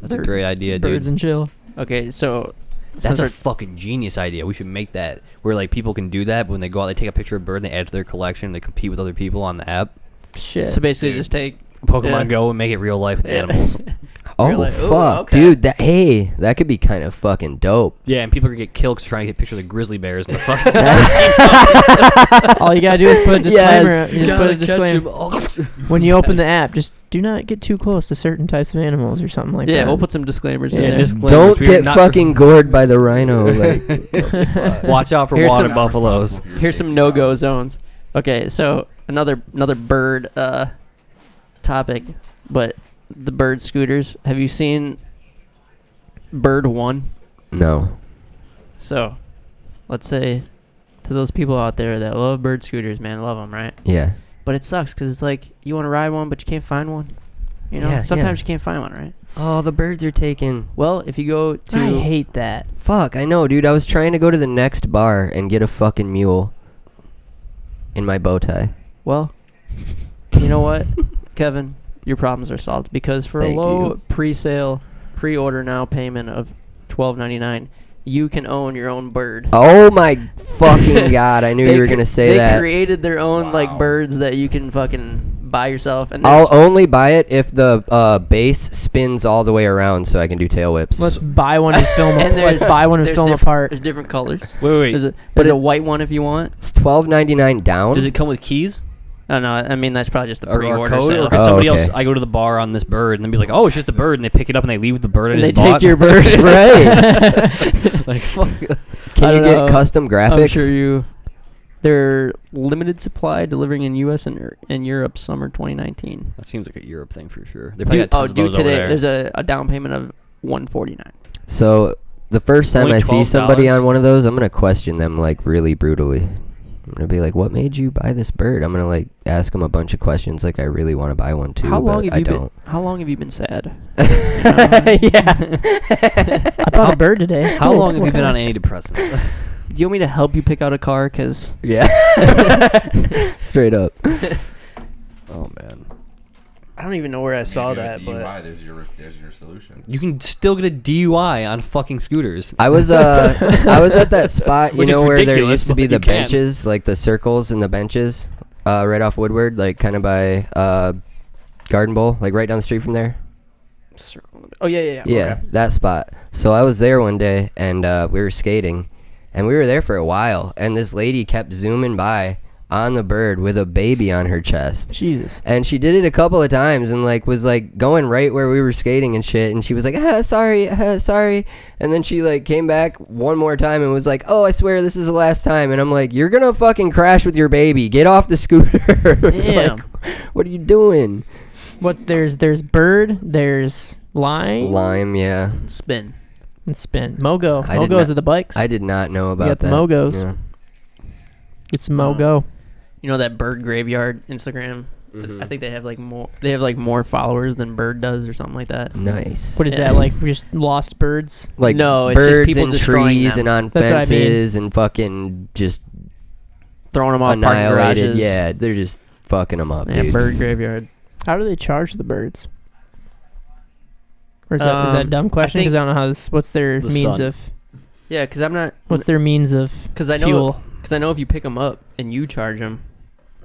That's a great idea, dude. Birds and chill. Okay, so That's since a our- fucking genius idea. We should make that where like people can do that, but when they go out, they take a picture of a bird and they add it to their collection. And they compete with other people on the app. Shit. so basically Dude. just take Pokemon Go and make it real life with animals. Oh You're like, ooh, fuck, okay. dude! That could be kind of fucking dope. Yeah, and people are gonna get killed 'cause trying to get pictures of grizzly bears in the fucking. All you gotta do is put a disclaimer. Yes. You just put a disclaimer. When you open the app, just do not get too close to certain types of animals or something like that. Yeah, we'll put some disclaimers in Yeah, there. disclaimers. Don't We are get not- fucking gored by the rhino. Like, what the fuck? Watch out for Here's water some- buffaloes. Here's some no-go zones. Okay, so another bird topic, but the bird scooters. Have you seen Bird One? No. So, let's say to those people out there that love bird scooters, man, love them, right? Yeah. But it sucks because it's like you want to ride one, but you can't find one. You know, Yeah, sometimes yeah. you can't find one, right? Oh, the birds are taken. Well, if you go to I hate that. Fuck, I know, dude. I was trying to go to the next bar and get a fucking mule in my bow tie. Well, you know what, Kevin? Your problems are solved because for Thank a low you. pre-order now payment of $12.99, you can own your own bird. Oh my fucking god! I knew you were gonna say they that. created their own like Wow. birds that you can fucking buy yourself, and I'll there's- only buy it if the base spins all the way around, so I can do tail whips. Let's buy one and film. and Let's buy one and there's film diff- apart. There's different colors. Wait. There's a white one if you want. It's $12.99 down. Does it come with keys Oh no, I mean that's probably just the or pre-order code? sale. Or if Oh, somebody okay. else, I go to the bar on this bird, and then be like, "Oh, it's just a bird," and they pick it up and they leave with the bird I And just they bought. take your bird. Right? Like, fuck. Can I you don't get know. custom graphics? I'm sure you. They're limited supply, delivering in U.S. and Europe summer 2019. That seems like a Europe thing for sure. They probably got tons of dude, those over today there. there's a down payment of $149. So the first time Only I see somebody $12? on one of those, I'm gonna question them like really brutally. I'm gonna be like, "What made you buy this bird?" I'm gonna like ask them a bunch of questions, like I really want to buy one too. How long but have I you been? don't. How long have you been sad? Yeah. I bought a bird today. How Cool. long have What you been kind on antidepressants? Do you want me to help you pick out a car? Cause Yeah. Straight up. Oh man, I don't even know where I saw Maybe that, with but DUI, there's your solution. you can still get a DUI on fucking scooters. I was at that spot, you Which is know, where there ridiculous, used to be but the you can. benches, like the circles and the benches, right off Woodward, like kind of by Garden Bowl, like right down the street from there. oh yeah. Yeah, that spot. So I was there one day, and we were skating, and we were there for a while, and this lady kept zooming by on the bird with a baby on her chest. Jesus. And she did it a couple of times and like was like going right where we were skating and shit, and she was like, sorry, sorry. And then she like came back one more time and was like, oh, I swear this is the last time. And I'm like, you're gonna fucking crash with your baby, get off the scooter. Damn. Like, what are you doing? What? There's bird. There's line Lime, yeah. Spin. and spin. Mogo. I did Mogos not- are the bikes. I did not know about got the that. Mogos. Yeah. It's Mogo. You know that bird graveyard Instagram? Mhm. I think they have like more. They have like more followers than Bird does, or something like that. Nice. What is Yeah. that like? Just lost birds? Like No, it's just birds people and destroying trees them. and on That's what I mean. fences and fucking just Throwing them off parking annihilated. garages. Yeah, they're just fucking them up, Yeah, dude. bird graveyard. How do they charge the birds? Or is that a dumb question? think- Because I don't know how this. What's their The means sun. of? Yeah, because I'm not. What's their means of? Because I know. fuel? Because I know if you pick them up and you charge them,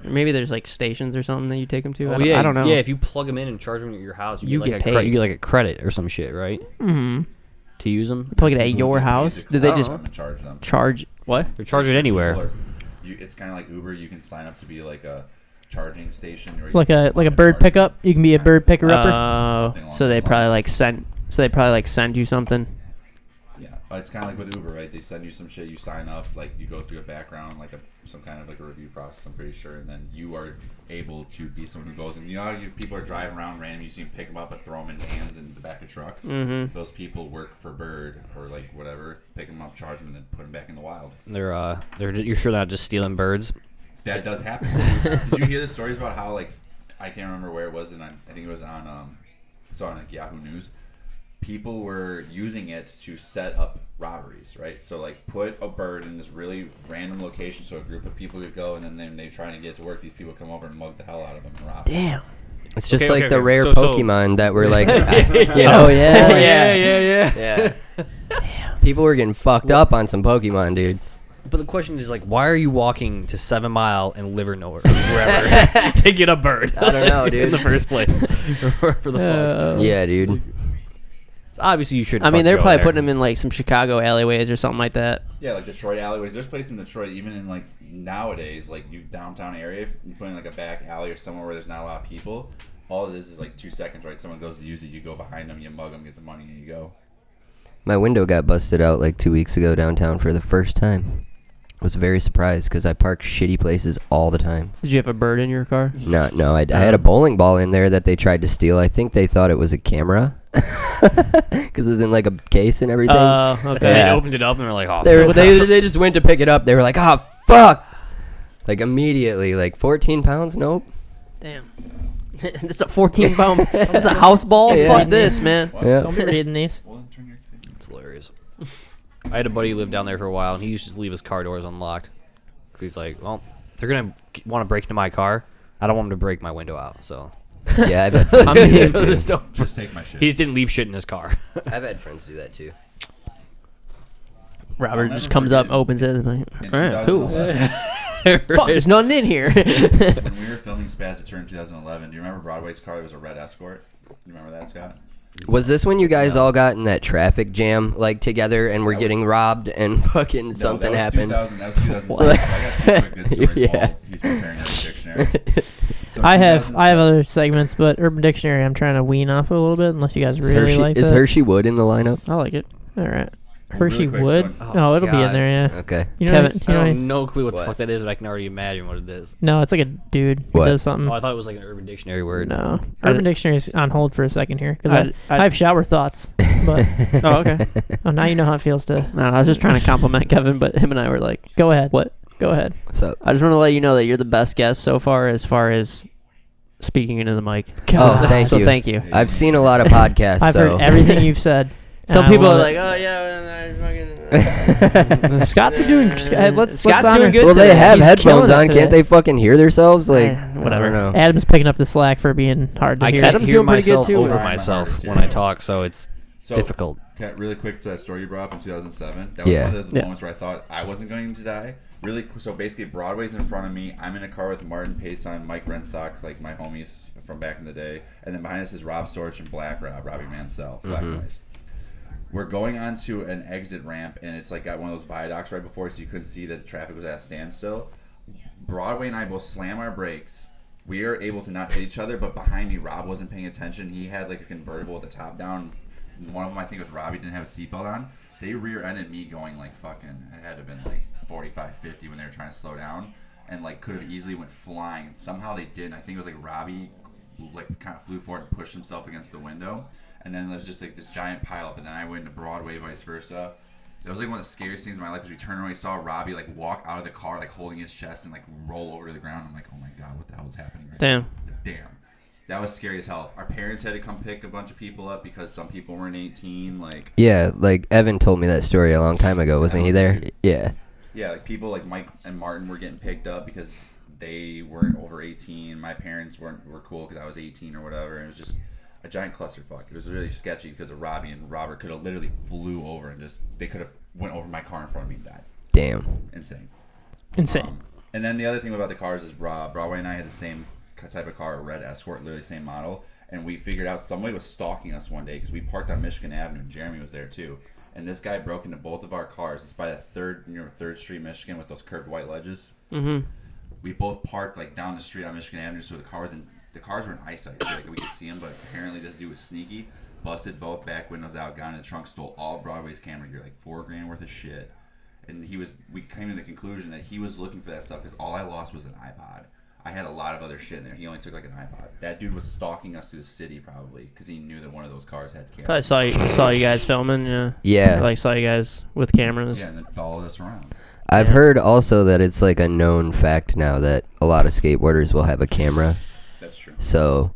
maybe there's like stations or something that you take them to. Oh, I don't know. Yeah, if you plug them in and charge them at your house, You get get like paid. you get like a credit or some shit, right? Mm-hmm. To use them. Plug it at your house. Did they just charge them? charge what? They're charged anywhere. People are- it's kind of like Uber. You can sign up to be like a charging station, or you Like can a find bird charging- pickup. You can be a bird picker upper. Something along So they those probably lines. like send. So they probably like send you something. Yeah, it's kind of like with Uber, right? They send you some shit, you sign up, like you go through a background, like some kind of like a review process, I'm pretty sure, and then you are able to be someone who goes and you know how people are driving around random, you see them pick them up and throw them in vans in the back of trucks. Mhm. Those people work for Bird or like whatever, pick them up, charge them, and then put them back in the wild. You're sure they're not just stealing birds? That does happen. Did you hear the stories about how like I can't remember where it was, and I think it was on saw it on like Yahoo News. People were using it to set up robberies, right? So like put a bird in this really random location so a group of people could go, and then they trying to get to work. These people come over and mug the hell out of them and rob them. Damn. It's just Okay, like okay, the okay. rare So- Pokemon that were like, Oh, yeah. yeah. People were getting fucked up on some Pokemon, dude. But the question is like, why are you walking to 7 Mile and Livernois or wherever to get a bird? I don't know, dude. In the first place, for the fuck. Yeah, dude. So obviously you should. I mean, they're probably putting them in like some Chicago alleyways or something like that. Yeah, like Detroit alleyways. There's places in Detroit, even in like nowadays, like you downtown area, you put in like a back alley or somewhere where there's not a lot of people. All of this is like 2 seconds, right? Someone goes to use it, you go behind them, you mug them, get the money, and you go. My window got busted out like 2 weeks ago downtown for the first time. I was very surprised because I park shitty places all the time. Did you have a bird in your car? No, I had a bowling ball in there that they tried to steal. I think they thought it was a camera because it's in like a case and everything. Oh, okay. And they Yeah. opened it up and they're like, oh. They just went to pick it up. They were like, oh, fuck. Like immediately, like 14 pounds? Nope. Damn. This is a 14-pound. It's a house ball. Yeah. Fuck this, man. Yeah. Don't be reading these. Well, then turn your kid. It's hilarious. I had a buddy who lived down there for a while, and he used to just leave his car doors unlocked. Because he's like, well, they're going to want to break into my car. I don't want them to break my window out, so. Yeah, I've had friends do that too. Just take my shit. He just didn't leave shit in his car. I've had friends do that too. Robert I'll just never comes up, forget opens it, and like, In all right, cool. 2011, Fuck, there's nothing in here. when we were filming Spaz at Turn 2011, do you remember Broadway's car? It was a red Escort. You remember that, Scott? Was this when you guys all got in that traffic jam like together and were That getting was- robbed and fucking No, something that was happened? 2000, that was 2006. I got 2 quick good stories Yeah. while he's preparing the dictionary. So I have 2007 other segments, but Urban Dictionary I'm trying to wean off a little bit unless you guys Is really Hershey, like is that. Hershey Wood in the lineup? I like it. All right. Well, Hershey really quick, Wood? so- Oh, it'll be in God. there, yeah. Okay. You know, Kevin, you know, I have no clue what the What? fuck that is, but I can already imagine what it is. no, it's like a dude who What? does something. Oh, I thought it was like an Urban Dictionary word. No, I Urban d- Dictionary's on hold for a second here because I- I have shower thoughts. But Oh, okay. oh, now you know how it feels to. No, I was just trying to compliment Kevin, but him and I were like, Go ahead. what? Go ahead. So, I just want to let you know that you're the best guest so far as speaking into the mic. Oh, thank so you. thank you. I've seen a lot of podcasts, I've so heard everything you've said. Some and I people are love like, it. oh yeah, fucking. Scott's doing. Let's Scott's honor- doing good well, they today. have He's headphones killing it on. Can't today. they fucking hear themselves? Like, Whatever. I don't know. Adam's picking up the slack for being hard to I hear. can't Adam's hear doing pretty good, myself too. over Right. myself Yeah. when I talk, so it's So, difficult. Really quick to that story you brought up in 2007. That was Yeah. one of those Yeah. moments where I thought I wasn't going to die. So basically, Broadway's in front of me. I'm in a car with Martin Payson, Mike Rensock, like my homies from back in the day. And then behind us is Rob Storch and Black Rob, Robbie Mansell, Black Boys. We're going onto an exit ramp, and it's like got one of those viaducts right before it, so you couldn't see that the traffic was at a standstill. Broadway and I both slam our brakes. We are able to not hit each other, but behind me, Rob wasn't paying attention. He had like a convertible with the top down. One of them, I think it was Robbie, didn't have a seatbelt on. They rear-ended me going like fucking, it had to have been like 45, 50 when they were trying to slow down, and like could have easily went flying. Somehow they didn't. I think it was like Robbie like kind of flew forward and pushed himself against the window, and then there was just like this giant pile up, and then I went into Broadway, vice versa. It was like one of the scariest things in my life because we turned around, we saw Robbie like walk out of the car like holding his chest and like roll over to the ground. I'm like, oh my god, what the hell is happening right Damn. now? Damn. That was scary as hell. Our parents had to come pick a bunch of people up because some people weren't 18. Like, Yeah, like Evan told me that story a long time ago. Wasn't he there? Yeah. yeah, like people like Mike and Martin were getting picked up because they weren't over 18. My parents were cool because I was 18 or whatever. And it was just a giant clusterfuck. It was really sketchy because of Robbie and Robert could have literally flew over and just they could have went over my car in front of me and died. Damn. Insane. Insane. And then the other thing about the cars is Broadway and I had the same type of car, a red Escort, literally same model. And we figured out somebody was stalking us one day because we parked on Michigan Avenue and Jeremy was there too. And this guy broke into both of our cars. It's by that 3rd Street, Michigan, with those curved white ledges. Mm-hmm. We both parked like down the street on Michigan Avenue, so the cars were in eyesight. So, like we could see them, but apparently this dude was sneaky. Busted both back windows out, got in the trunk, stole all Broadway's camera gear, like $4,000 worth of shit. And we came to the conclusion that he was looking for that stuff because all I lost was an iPod. I had a lot of other shit in there. He only took like an iPod. That dude was stalking us through the city probably because he knew that one of those cars had cameras. Probably saw you guys filming. Yeah. Yeah. Like saw you guys with cameras. Yeah, and then followed us around. I've heard also that it's like a known fact now that a lot of skateboarders will have a camera. That's true. So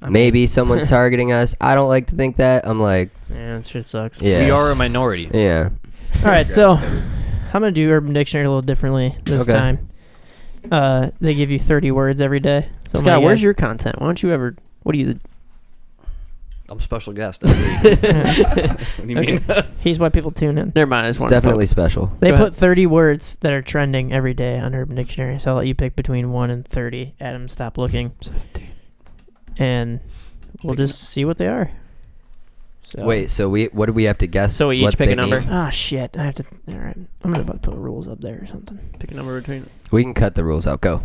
maybe someone's targeting us. I don't like to think that. I'm like, Yeah, that shit sucks. yeah. We are a minority. Yeah. All right, so I'm gonna do Urban Dictionary a little differently this Okay. time. They give you 30 words every day. So I'm Scott, gonna where's get- your content? Why don't you ever? What do you? I'm a special guest every week. What do you mean? He's why people tune in. Never mind. I just It's wanted to definitely special. They Go put ahead. 30 words that are trending every day on Urban Dictionary, so I'll let you pick between 1 and 30. Adam, stop looking. 17. And we'll just see what they are. So. Wait, so what do we have to guess? So we each what pick a they number? mean? Ah, shit. I have to. All right. I'm going to put rules up there or something. Pick a number between. We can cut the rules out. Go.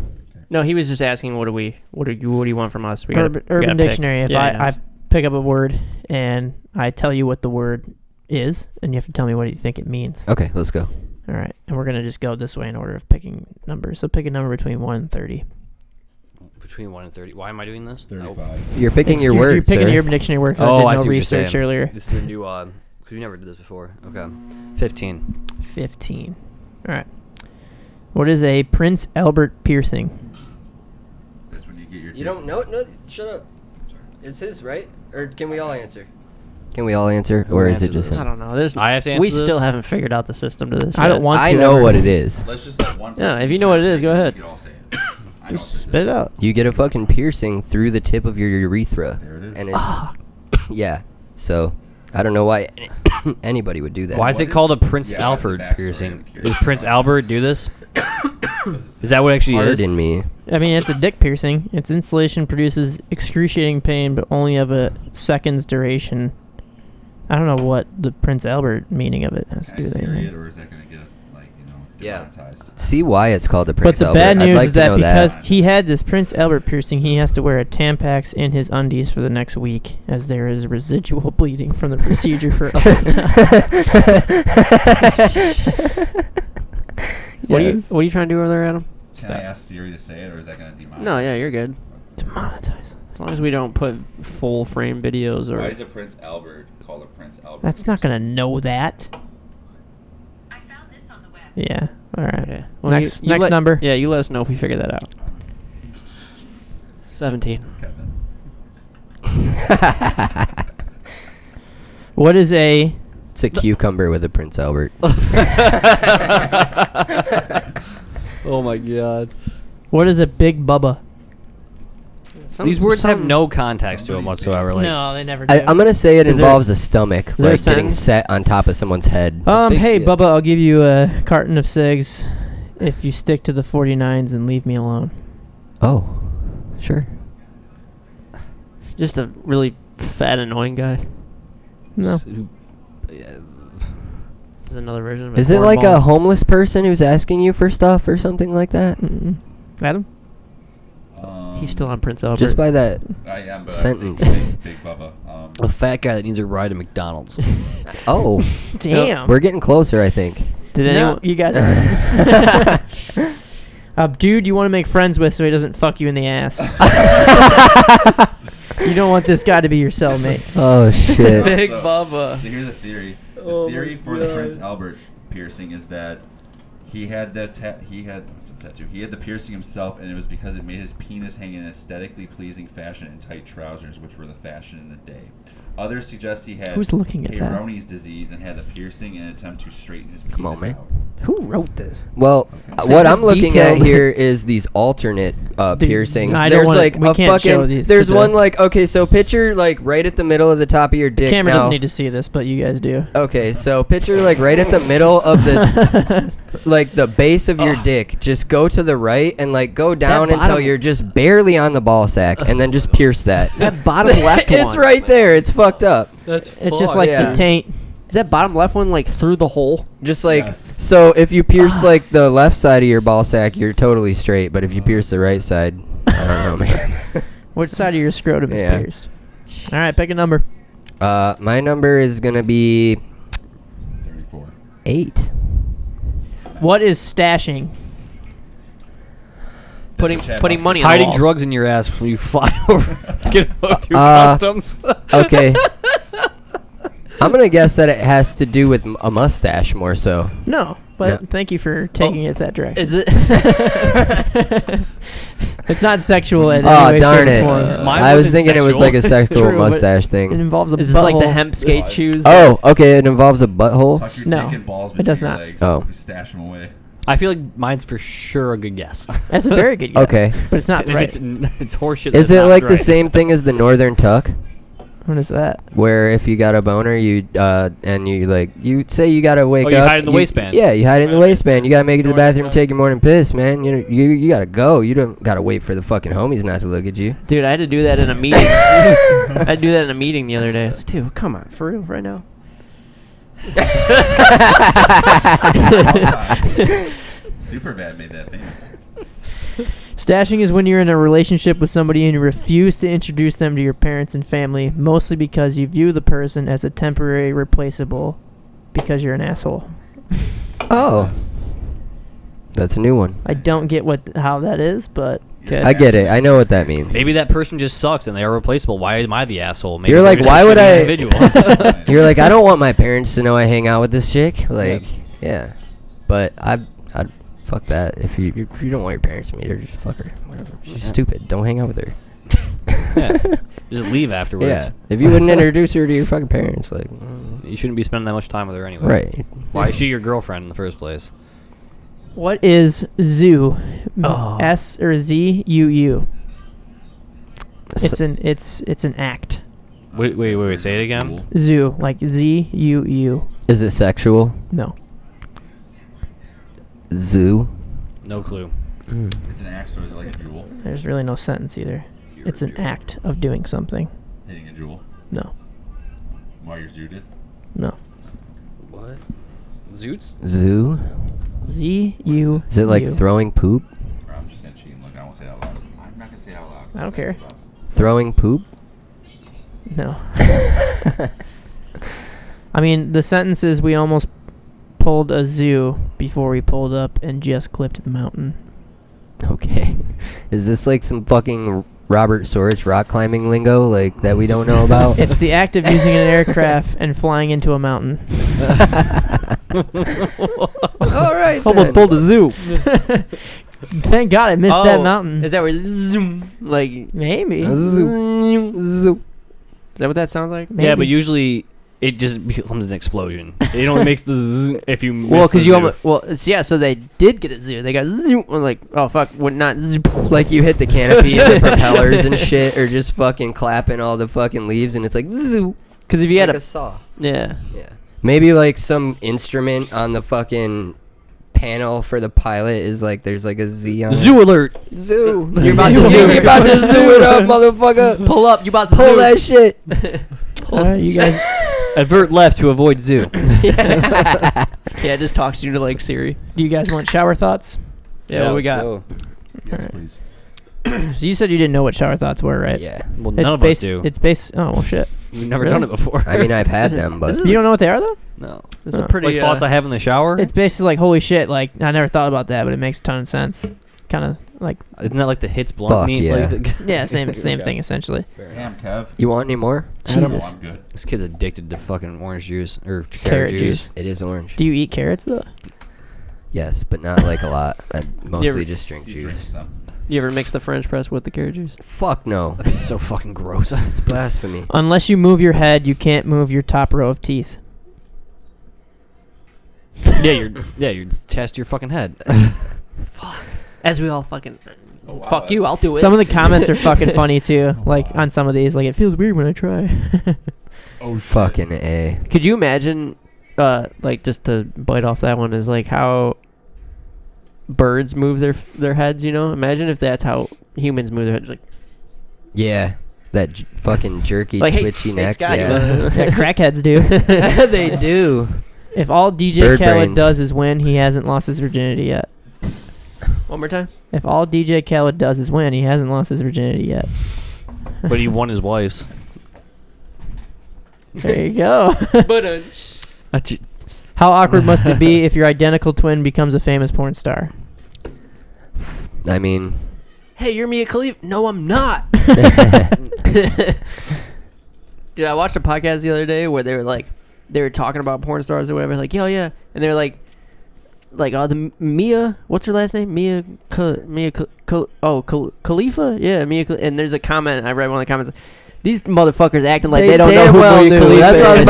No, he was just asking, what do you want from us? We gotta, Urban, we gotta Urban pick. Dictionary. If Yeah, I knows. pick up a word and I tell you what the word is, and you have to tell me what you think it means. Okay, let's go. All right. And we're going to just go this way in order of picking numbers. So pick a number between 1 and 30. Between 1 and 30. Why am I doing this? 35. You're picking your You're words, picking sir. the Urban Dictionary word. 'cause Oh, I did I no see what you're research saying. earlier. This is the new, because we never did this before. Okay. 15. 15. All right. What is a Prince Albert piercing? That's when you get your. You don't know? No, shut up. It's his, right? Or can we all answer? Can we all answer, Who or is it answered just? this? I don't know. There's, I have to answer we this? still haven't figured out the system to this. I don't yet. want to. I know ever. what it is. Let's just let one. Yeah, person if you know what it say is, go ahead. You can all say it. I know Just what this spit is. it out. You get a fucking piercing through the tip of your urethra, There it is. and it, yeah. So I don't know why anybody would do that. Why is What it called a is- Prince yeah, what's the Alfred backstory? piercing? I'm curious. Does Prince Albert do this? What does it Is that what it actually is? Pardon me. I mean, it's a dick piercing. Its installation produces excruciating pain, but only of a second's duration. I don't know what the Prince Albert meaning of it has to Can do I with Siri it, anything. or is that going to get us, like, Yeah. demonetized? See why it's called the But Prince the Albert. bad I'd news like is to that know because that. he had this Prince Albert piercing, he has to wear a Tampax in his undies for the next week, as there is residual bleeding from the procedure for a What are you trying to do over there, Adam? Can I ask Siri to say it, or is that going to demonetize? No, yeah, you're good. Demonetize. As long as we don't put full frame videos or. Why is a Prince Albert called a Prince Albert? That's not gonna know that. I found this on the web. Yeah. All right. Okay. Well, Next you let- number. Yeah, you let us know if we figure that out. 17. Kevin. What is a It's a cucumber with a Prince Albert. Oh my god. Big Bubba? These words have no context to them whatsoever. Like, No, they never do. I'm gonna say it Is there- involves a stomach, there a like getting sentence? set on top of someone's head. big- Hey, yeah. Bubba, I'll give you a carton of cigs if you stick to the 49s and leave me alone. Oh, sure. Just a really fat, annoying guy. No. s- who- This is another version of a Is it like a cornball. homeless person who's asking you for stuff or something like that? Mm-mm. Adam? He's still on Prince Albert. Just by that. I am, but Sentence. I think Big Bubba. A fat guy that needs a ride to McDonald's. Oh, Damn. we're getting closer, I think. Did No, anyone? you guys are. Dude you want to make friends with so he doesn't fuck you in the ass. You don't want this guy to be your cellmate. Oh shit. Big So- Bubba. So here's a theory. The Oh theory my for the God. Prince Albert piercing is that he had the tattoo. He had the piercing himself, and it was because it made his penis hang in an aesthetically pleasing fashion in tight trousers, which were the fashion in the day. Others suggest he had Who's looking at that? Peyronie's disease and had the piercing in an attempt to straighten his penis on, man. out. Who wrote this? Well, Okay. what This I'm looking at detailed. here is these alternate piercings. I don't There's wanna- like we a can't show fucking. these There's to the- one like okay, so picture like right at the middle of the top of your dick. Camera now. doesn't need to see this, but you guys do. Okay, so picture like right at the middle of the like the base of your dick. Just go to the right and like go down until bottom- you're just barely on the ball sack, and then just pierce that. That bottom left It's one. right there. It's fucked up. It's just like Yeah. the taint. Is that bottom left one like through the hole? Just like Yes. so, if you pierce like the left side of your ball sack, you're totally straight. But if you pierce the right side, I don't know, man. Which side of your scrotum is Yeah. pierced? All right, pick a number. My number is gonna be 34. 8. What is stashing? Putting money on the Hiding walls. drugs in your ass when you fly over. Get through Uh, customs. Okay. I'm gonna guess that it has to do with a mustache more so. No, but No. thank you for taking it that direction. Is it? It's not sexual in Oh any way, darn shape, it! or form. Mine I was wasn't thinking it was sexual. like a sexual True, but mustache It thing. involves a Is this like the butthole. hemp skate shoes? Oh, okay. It involves a butthole. Tuck your No, dick and balls it does between not. your legs. Oh. You stash them away. I feel like mine's for sure a good guess. That's a very good guess. Okay. But it's not If right. it's horseshit. Is that's it not like the right. same thing as the Northern Tuck? What is that? Where if you got a boner, you and you like you say you gotta wake Oh, you up. hide in the waistband. Yeah, you hide in the waistband. You gotta make it to the bathroom and take your morning piss, man. You gotta go. You don't gotta wait for the fucking homies not to look at you. Dude, I had to do that in a meeting. I had to do that in a meeting the other day. Dude, come on, for real, right now. Superbad made that famous. Stashing is when you're in a relationship with somebody and you refuse to introduce them to your parents and family, mostly because you view the person as a temporary replaceable because you're an asshole. Oh, that's a new one. I don't get how that is, but I get it. I know what that means. Maybe that person just sucks and they are replaceable. Why am I the asshole? Maybe You're they're like, just why a would shitty I- Individual. You're like, I don't want my parents to know I hang out with this chick. Like, yeah. But I'd fuck that. If you don't want your parents to meet her, just fuck her. Whatever. She's stupid. Don't hang out with her. Yeah. Just leave afterwards. Yeah. If you wouldn't introduce her to your fucking parents, like, You shouldn't be spending that much time with her anyway. right. Why is she your girlfriend in the first place? what is zoo? Oh. S or Z U U? It's an act. Wait, say it again. Zoo, like Z U U. Is it sexual? No. Zoo. No clue. It's an axe, so is it like a jewel? There's really no sentence either. It's an act of doing something. Hitting a jewel? No. While you're zooted? No. What? Zoots? Zoo. Z U. Is it like U. throwing poop? Or I'm just gonna cheat and look. I won't say it out loud. I'm not gonna say it out loud. I don't care. Throwing poop? No. I mean, the sentence is we almost pulled a zoo before we pulled up and just clipped the mountain. Okay. Is this like some fucking Robert Sorich rock climbing lingo like that we don't know about? It's the act of using an aircraft and flying into a mountain. All right. Almost pulled a zoo. Thank God I missed that mountain. Is that where zoom? Like, Maybe. Zoo. is that what that sounds like? Maybe. Yeah, but usually it just becomes an explosion. It only makes the zzz if you miss Well, the because you zoo. almost yeah. So they did get a zoo. They got zoom. Like, oh fuck, would not zoom. Like you hit the canopy and the propellers and shit, or just fucking clapping all the fucking leaves, and it's like zoo. Because if you Like had a saw. yeah. Yeah. Maybe like some instrument on the fucking panel for the pilot is like there's like a Z on Zoo alert! it. Zoo. You're about to zoo. You're about to zoo it up, motherfucker. Pull up! You about to Pull zoo. that shit. All right, you guys. Avert left to avoid zoo. Yeah, it just talks to you to like Siri. Do you guys want shower thoughts? Yeah, what we got? Yes, Alright. please. So you said you didn't know what shower thoughts were, right? Yeah. Well, none of us do. It's based. Oh well, shit. We've never Really? done it before. I mean, I've had them, but You don't know what they are though? no. It's a Oh. pretty Like thoughts I have in the shower? It's basically like holy shit. Like I never thought about that, but it makes a ton of sense. Kind of like Isn't that like the hits blunt Fuck meat? yeah. Like the yeah, same Okay. thing essentially. Damn, Kev. you want any more? Jesus. No, I'm good. This kid's addicted to fucking orange juice or Carrot carrot juice. juice. It is orange. Do you eat carrots though? Yes, but not like a lot. I mostly ever- just drink You drink juice. some. You ever mix the French press with the carrot juice? Fuck no. It's so fucking gross. It's blasphemy. Unless you move your head, you can't move your top row of teeth. you test your fucking head. As we all fucking Oh, wow, fuck you, I'll do it. Some of the comments are fucking funny too. Like on some of these, like it feels weird when I try. Oh, shit. Fucking A. Could you imagine, like just to bite off that one, is like how birds move their heads? You know, imagine if that's how humans move their heads. Like, Yeah. That fucking jerky, Like, hey, twitchy hey, neck. Scott, you yeah. Yeah, crackheads do. They do. If all DJ Bird Khaled brains. does is win, he hasn't lost his virginity yet. one more time. If all DJ Khaled does is win, he hasn't lost his virginity yet. But he won his wife's. There you go. But How awkward must it be if your identical twin becomes a famous porn star? I mean, hey, you're Mia Khalifa. No, I'm not. Dude, I watched a podcast the other day where they were talking about porn stars or whatever. Like, yo, yeah, and they were like, the Mia, what's her last name? Khalifa? Yeah, Mia. And there's a comment. I read one of the comments. These motherfuckers acting like They they don't know damn who well Burj knew. Khalifa That's what I was is.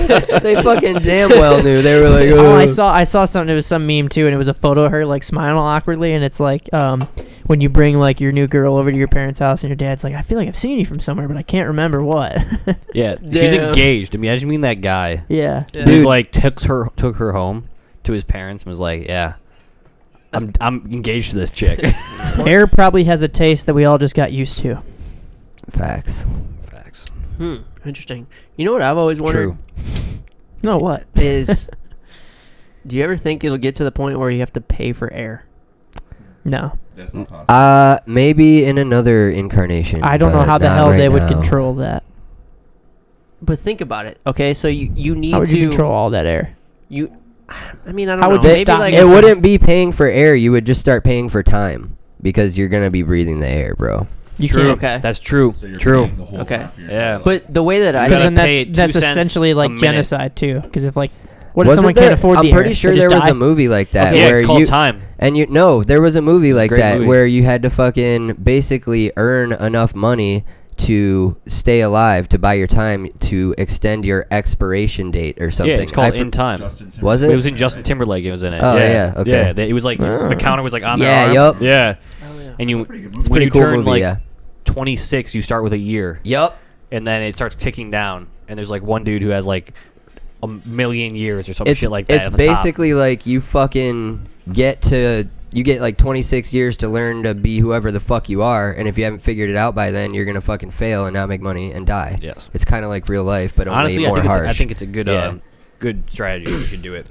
about to say. They fucking damn well knew. They were like, Oh, "Ugh." I saw something. It was some meme too, and it was a photo of her like smiling awkwardly, and it's like when you bring like your new girl over to your parents' house, and your dad's like, I feel like I've seen you from somewhere, but I can't remember what. Yeah, she's Damn. engaged. Imagine being that guy. Yeah. Who's like took her home to his parents and was like, yeah, I'm engaged to this chick. Air probably has a taste that we all just got used to. Facts. Facts. Interesting. You know what I've always wondered True. No, what? is, do you ever think it'll get to the point where you have to pay for air? No. That's not possible. Maybe in another incarnation. I don't know but how the not hell right they would now. control that. But think about it. Okay, so you need How would to you control all that air? I mean, I don't How know. would you Maybe stop like me It from- wouldn't be paying for air. You would just start paying for time because you're gonna be breathing the air, bro. You True. can't. Okay. That's true. So you're True. paying the whole Okay. time for your Yeah. entire life. But the way that I Because gotta then pay that's 2 cents essentially a like minute. genocide too. Because if like, what if Wasn't someone there, can't afford I'm the pretty air? sure They there just was die? a movie like that Yeah, where it's called you Time. and there was a movie like great that movie. where you had to fucking basically earn enough money to stay alive to buy your time to extend your expiration date or something. Yeah, it's called I In Time. Justin Was Timberlake. It was in Justin Timberlake. It was in it. Oh, yeah, yeah, okay. Yeah, it was like the counter was like on their Yeah, arm. yup. Yeah. And you, That's a pretty good movie. when pretty you cool turn movie, like yeah. 26, you start with a year, Yup. and then it starts ticking down. And there's like one dude who has like a million years or some It's shit like that. It's at the top. basically like you fucking you get like 26 years to learn to be whoever the fuck you are, and if you haven't figured it out by then, you're gonna fucking fail and not make money and die. Yes. It's kind of like real life, but only Honestly, more harsh. I think it's a good Yeah. good strategy. You should do it.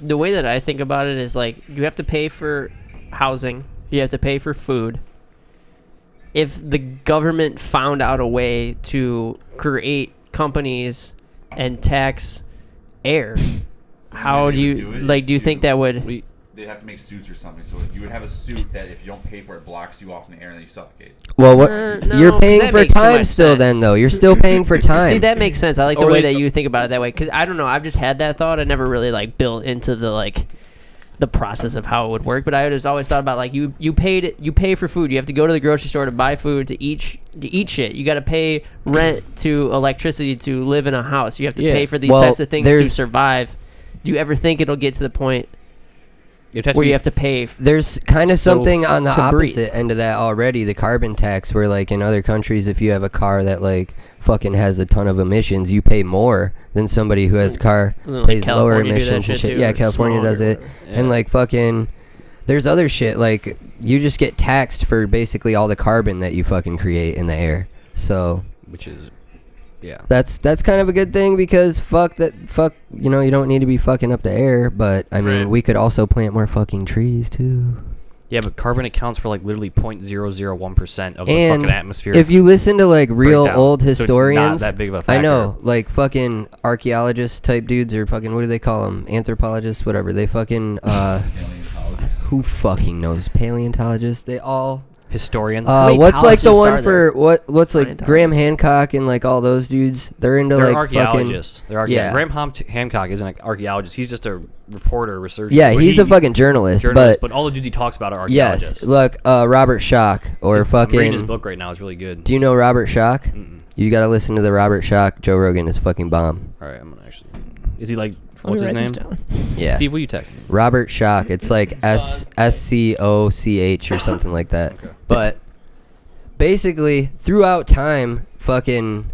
the way that I think about it is like you have to pay for housing, you have to pay for food. If the government found out a way to create companies and tax air, how way do they you would do it like? is Do you think to- that would? They'd have to make suits or something. So you would have a suit that if you don't pay for it, blocks you off in the air and then you suffocate. Well, what No, you're 'cause paying that for makes too time much still. Then sense. though, you're still paying for time. See, that makes sense. I like the Or way they- that you think about it that way because I don't know. I've just had that thought. I never really like built into the process of how it would work. But I just always thought about like you pay for food. You have to go to the grocery store to buy food to eat shit. You got to pay rent to electricity to live in a house. You have to Yeah. pay for these Well, types of things to there's- survive. Do you ever think it'll get to the point You'd where be you have to pay? There's kind of So something on the to breathe. opposite end of that already. The carbon tax, where like in other countries, if you have a car that like fucking has a ton of emissions, you pay more than somebody who has a car Doesn't, like, pays lower California do that emissions and shit shit. too, Yeah, or California smog or does it, whatever? and like fucking. There's other shit like you just get taxed for basically all the carbon that you fucking create in the air. So which is, yeah. that's kind of a good thing because fuck you know, you don't need to be fucking up the air, but I mean Right. we could also plant more fucking trees too. Yeah, but carbon accounts for like literally 0.001% of the And fucking atmosphere. if you listen to like real breakdown. old So it's not historians, that big of a I factor. know, like fucking archaeologists type dudes or fucking what do they call them? Anthropologists, whatever. They fucking Paleontologist. who fucking knows? Paleontologists. They all. historians, many What's like the ecologists one are for there? what's like Scientologists. Graham Hancock and like all those dudes? They're into they're like archaeologists. They're yeah. Graham Hancock isn't an archaeologist. He's just a reporter, researcher. fucking. Yeah, But he's a fucking journalist, but all the dudes he talks about are archaeologists. yes, look, Robert Schock or I'm reading his fucking. book right now. It's really good. Do you know Robert Schock? Mm-mm. You gotta listen to the Robert Schock. Joe Rogan is fucking bomb. All right, I'm gonna actually. Is he like? Let me What's his write name? this down. Yeah. Steve, will you text me? Robert Schock. It's like SCOCH or something like that. Okay. But basically, throughout time, fucking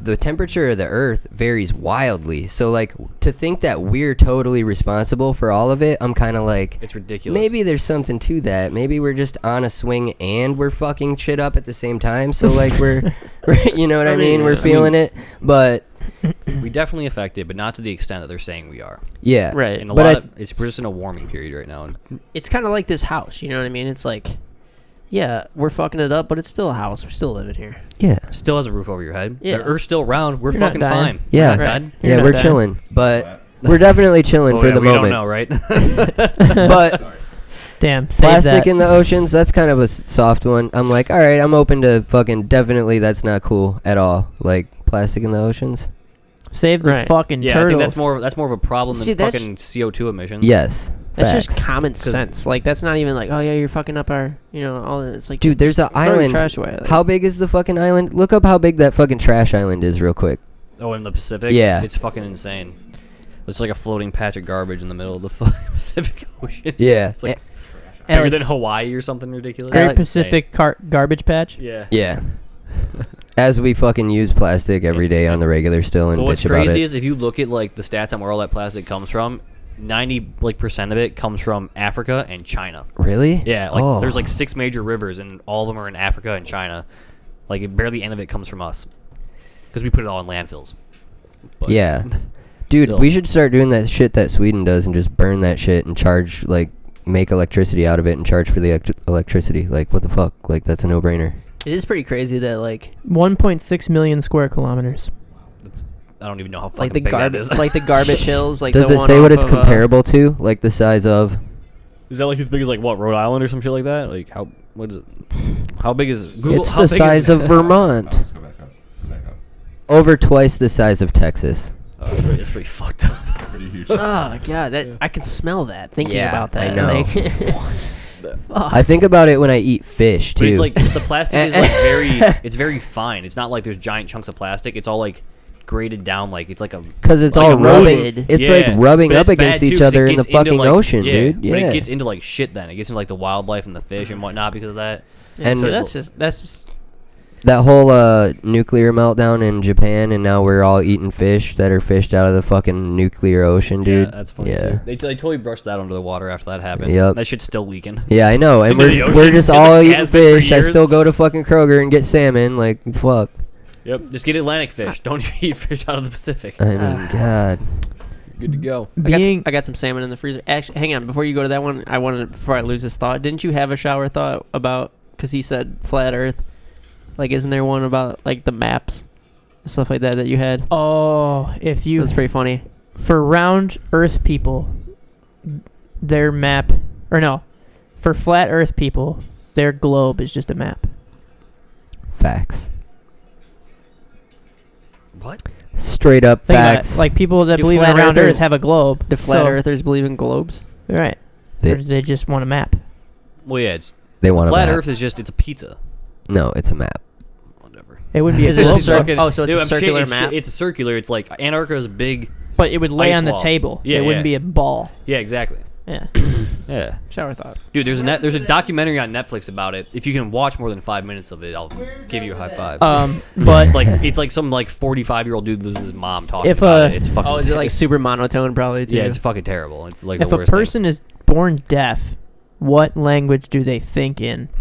the temperature of the Earth varies wildly. So, like, to think that we're totally responsible for all of it, I'm kind of like, It's ridiculous. maybe there's something to that. Maybe we're just on a swing and we're fucking shit up at the same time. So, like, we're you know what I mean? We're feeling it. But we definitely affect it, but not to the extent that they're saying we are. yeah, Right. And a But lot I- of, we're just in a warming period right now. And It's kind of like this house. You know what I mean? It's like, yeah, we're fucking it up, but it's still a house. We're still living here. yeah, still has a roof over your head. Yeah. The Earth's still round. We're You're not fucking dying. fine. Yeah. We're not Right. dead. You're yeah, not we're dying. chilling. But we're definitely chilling Oh, for yeah, the we moment. don't know, right? But Damn, save plastic that. in the oceans, that's kind of a soft one. I'm like, all right, I'm open to fucking definitely that's not cool at all. Like plastic in the oceans. Save the Right. fucking Yeah, turtles. I think that's more of a problem See, than that's- fucking CO2 emissions. Yes, That's just Facts. common sense. Like that's not even like, oh yeah, you're fucking up our, all that. It's like, Dude, there's an throw your island. trash away. Like, How big is the fucking island? Look up how big that fucking trash island is real quick. Oh, in the Pacific? Yeah. It's fucking insane. It's like a floating patch of garbage in the middle of the fucking Pacific Ocean. Yeah. It's like Alex, bigger than Hawaii or something ridiculous. Great It's Pacific Garbage Patch. insane. Yeah. Yeah. As we fucking use plastic every day on the regular still and But what's bitch about crazy it. is if you look at like the stats on where all that plastic comes from, 90% of it comes from Africa and China. Really? Yeah, like Oh. there's like 6 major rivers and all of them are in Africa and China. Like barely any of it comes from us because we put it all in landfills. But Yeah. Dude, Still. we should start doing that shit that Sweden does and just burn that shit and charge, like, make electricity out of it and charge for the electricity. Like, what the fuck? Like, that's a no-brainer. it is pretty crazy that like 1.6 million square kilometers. I don't even know how fucking like the big that garbage is. like the garbage hills. Like Does the it one say what off it's of, comparable to? Like, the size of... Is that like as big as like what, Rhode Island or some shit like that? Like what is it? How big is Google? It's how the big size is of Oh, Vermont. let's go back up. Go back up. Over twice the size of Texas. It's pretty fucked up. Pretty huge. Oh god, that I can smell that thinking Yeah, about that. I know. Like, I think about it when I eat fish, too. But it's like the plastic is like it's very fine. It's not like there's giant chunks of plastic. It's all like graded down, like it's like a Because it's like all rubbing... eroded. It's, Yeah, like, rubbing but up it's bad, against too, each 'cause it other in the gets into, fucking like- ocean, yeah, dude. Yeah. But it gets into like shit then. It gets into like the wildlife and the fish and whatnot because of that. And so that's just that whole nuclear meltdown in Japan, and now we're all eating fish that are fished out of the fucking nuclear ocean, dude. Yeah, that's funny Yeah. too. They totally brushed that under the water after that happened. Yep. That shit's still leaking. Yeah, I know, and Into the we're ocean. just It's all like eating has been for fish. I years. still go to fucking Kroger and get salmon. Like, fuck. Yep. Just get Atlantic fish. Don't eat fish out of the Pacific. I mean, God. Good to go. I got some salmon in the freezer. Actually, hang on. Before you go to that one, I wanted before I lose this thought. Didn't you have a shower thought about? Because he said flat Earth. Like, isn't there one about like the maps, stuff like that that you had? Oh, if you That's pretty funny. for round Earth people, their map, or no, for flat Earth people, their globe is just a map. Facts. What? Straight up Think about it. facts. Like people that Do believe in flat round earthers- Earth have a globe. The flat so- earthers believe in globes. Right. They- Or they just want a map. Well, yeah. It's they want a flat map. Earth is just it's a pizza. No, it's a map. Whatever. It would be a Is it globe, a circle? though, Oh, so it's Dude, a I'm shit- circular it's map. It's a circular. It's like Antarctica is big. but it would lay ice on the wall. table. Yeah, it wouldn't yeah. be a ball. Yeah, exactly. Yeah. Yeah. Shower thought. Dude, there's a documentary on Netflix about it. If you can watch more than 5 minutes of it, I'll give you a high five. But It's like some like 45-year-old dude loses his mom talking If, about it. It's fucking. Oh, is it like super monotone probably too? yeah, it's fucking terrible. It's like if the a worst person is born deaf, what language do they think in? thing.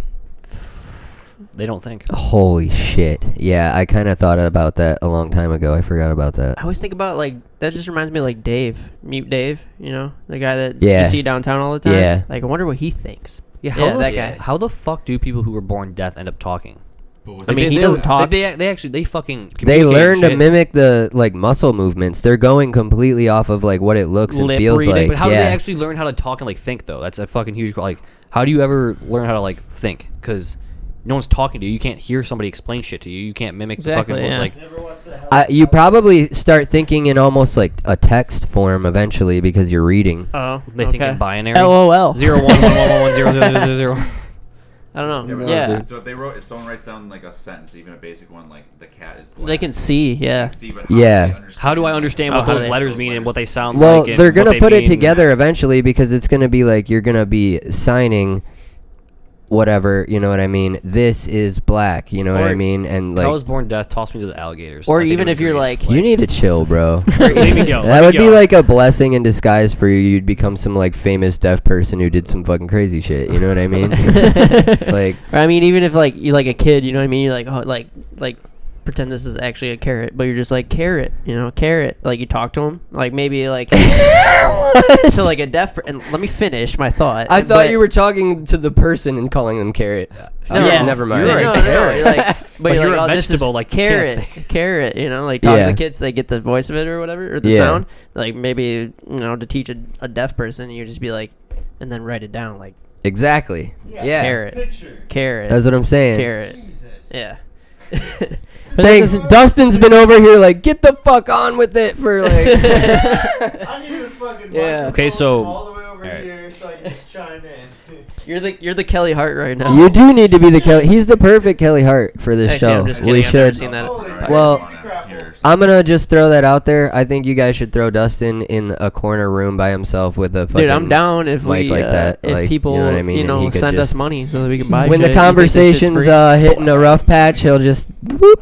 They don't think. Holy shit. Yeah, I kind of thought about that a long time ago. I forgot about that. I always think about like that. Just reminds me of like Dave, Mute Dave. You know, the guy that Yeah. you see downtown all the time. Yeah. Like I wonder what he thinks. Yeah, Yeah, that guy. How the fuck do people who were born deaf end up talking? But was I it- mean, he they, doesn't talk. They actually they fucking. They communicate learn to shit. mimic the like muscle movements. They're going completely off of like what it looks and Lip feels reading. like. But how do yeah. they actually learn how to talk and like think though? That's a fucking huge. Like, how do you ever learn how to like think? Because no one's talking to you. You can't hear somebody explain shit to you. You can't mimic Exactly, the fucking yeah. like. Never watched that. You probably start thinking in almost like a text form eventually because you're reading. Oh, They think in binary. LOL. 0 I don't know. but Yeah, So if someone writes down like a sentence, even a basic one, like the cat is black. they can see. They Yeah. can see, but Yeah. How do I understand Oh, what how those do they- letters mean and what they sound Well, like? and they're what gonna they put it mean? together eventually because it's gonna be like you're gonna be signing whatever, you know what I mean? This is black, you know what I Or- mean? And If I like was born deaf, toss me to the alligators. Or like they even do in if you're Greece. like- you need to chill, bro. Let me go. That would be like a blessing in disguise for you. You'd become some like famous deaf person who did some fucking crazy shit. You know what I mean? Like, Or I mean, even if like you like a kid, you know what I mean? You're like, oh, like pretend this is actually a carrot, but you're just like carrot, you know, carrot. Like you talk to him, like maybe like to like a deaf. And let me finish my thought. I thought you were talking to the person and calling them carrot. No, Yeah, never mind. No, no, no. You're like, but you're you're like, a oh, this is vegetable, like, you can't carrot, carrot. You know, like talk Yeah. to the kids, they get the voice of it or whatever, or the Yeah. sound. Like maybe you know to teach a deaf person, you just be like, and then write it down like Exactly. Yeah. carrot, Picture. carrot, That's what I'm saying. carrot. Jesus. Yeah. Thanks. Dustin's been over here like, get the fuck on with it for like. I need a fucking Yeah. microphone Okay, so- from all the way over alright. here. so I can just chime in. You're the Kelly Hart right now. You do need to be the Kelly. He's the perfect Kelly Hart for this Actually, show. I'm just We kidding. I've never should. seen that. Holy Well, crazy crap. I'm gonna just throw that out there. I think you guys should throw Dustin in a corner room by himself with a fucking Dude, I'm down if mic we like that. if Like, people you know what I mean? And he could send us just- money so that we can buy when shit. the You think this shit's conversation's free? hitting a rough patch, he'll just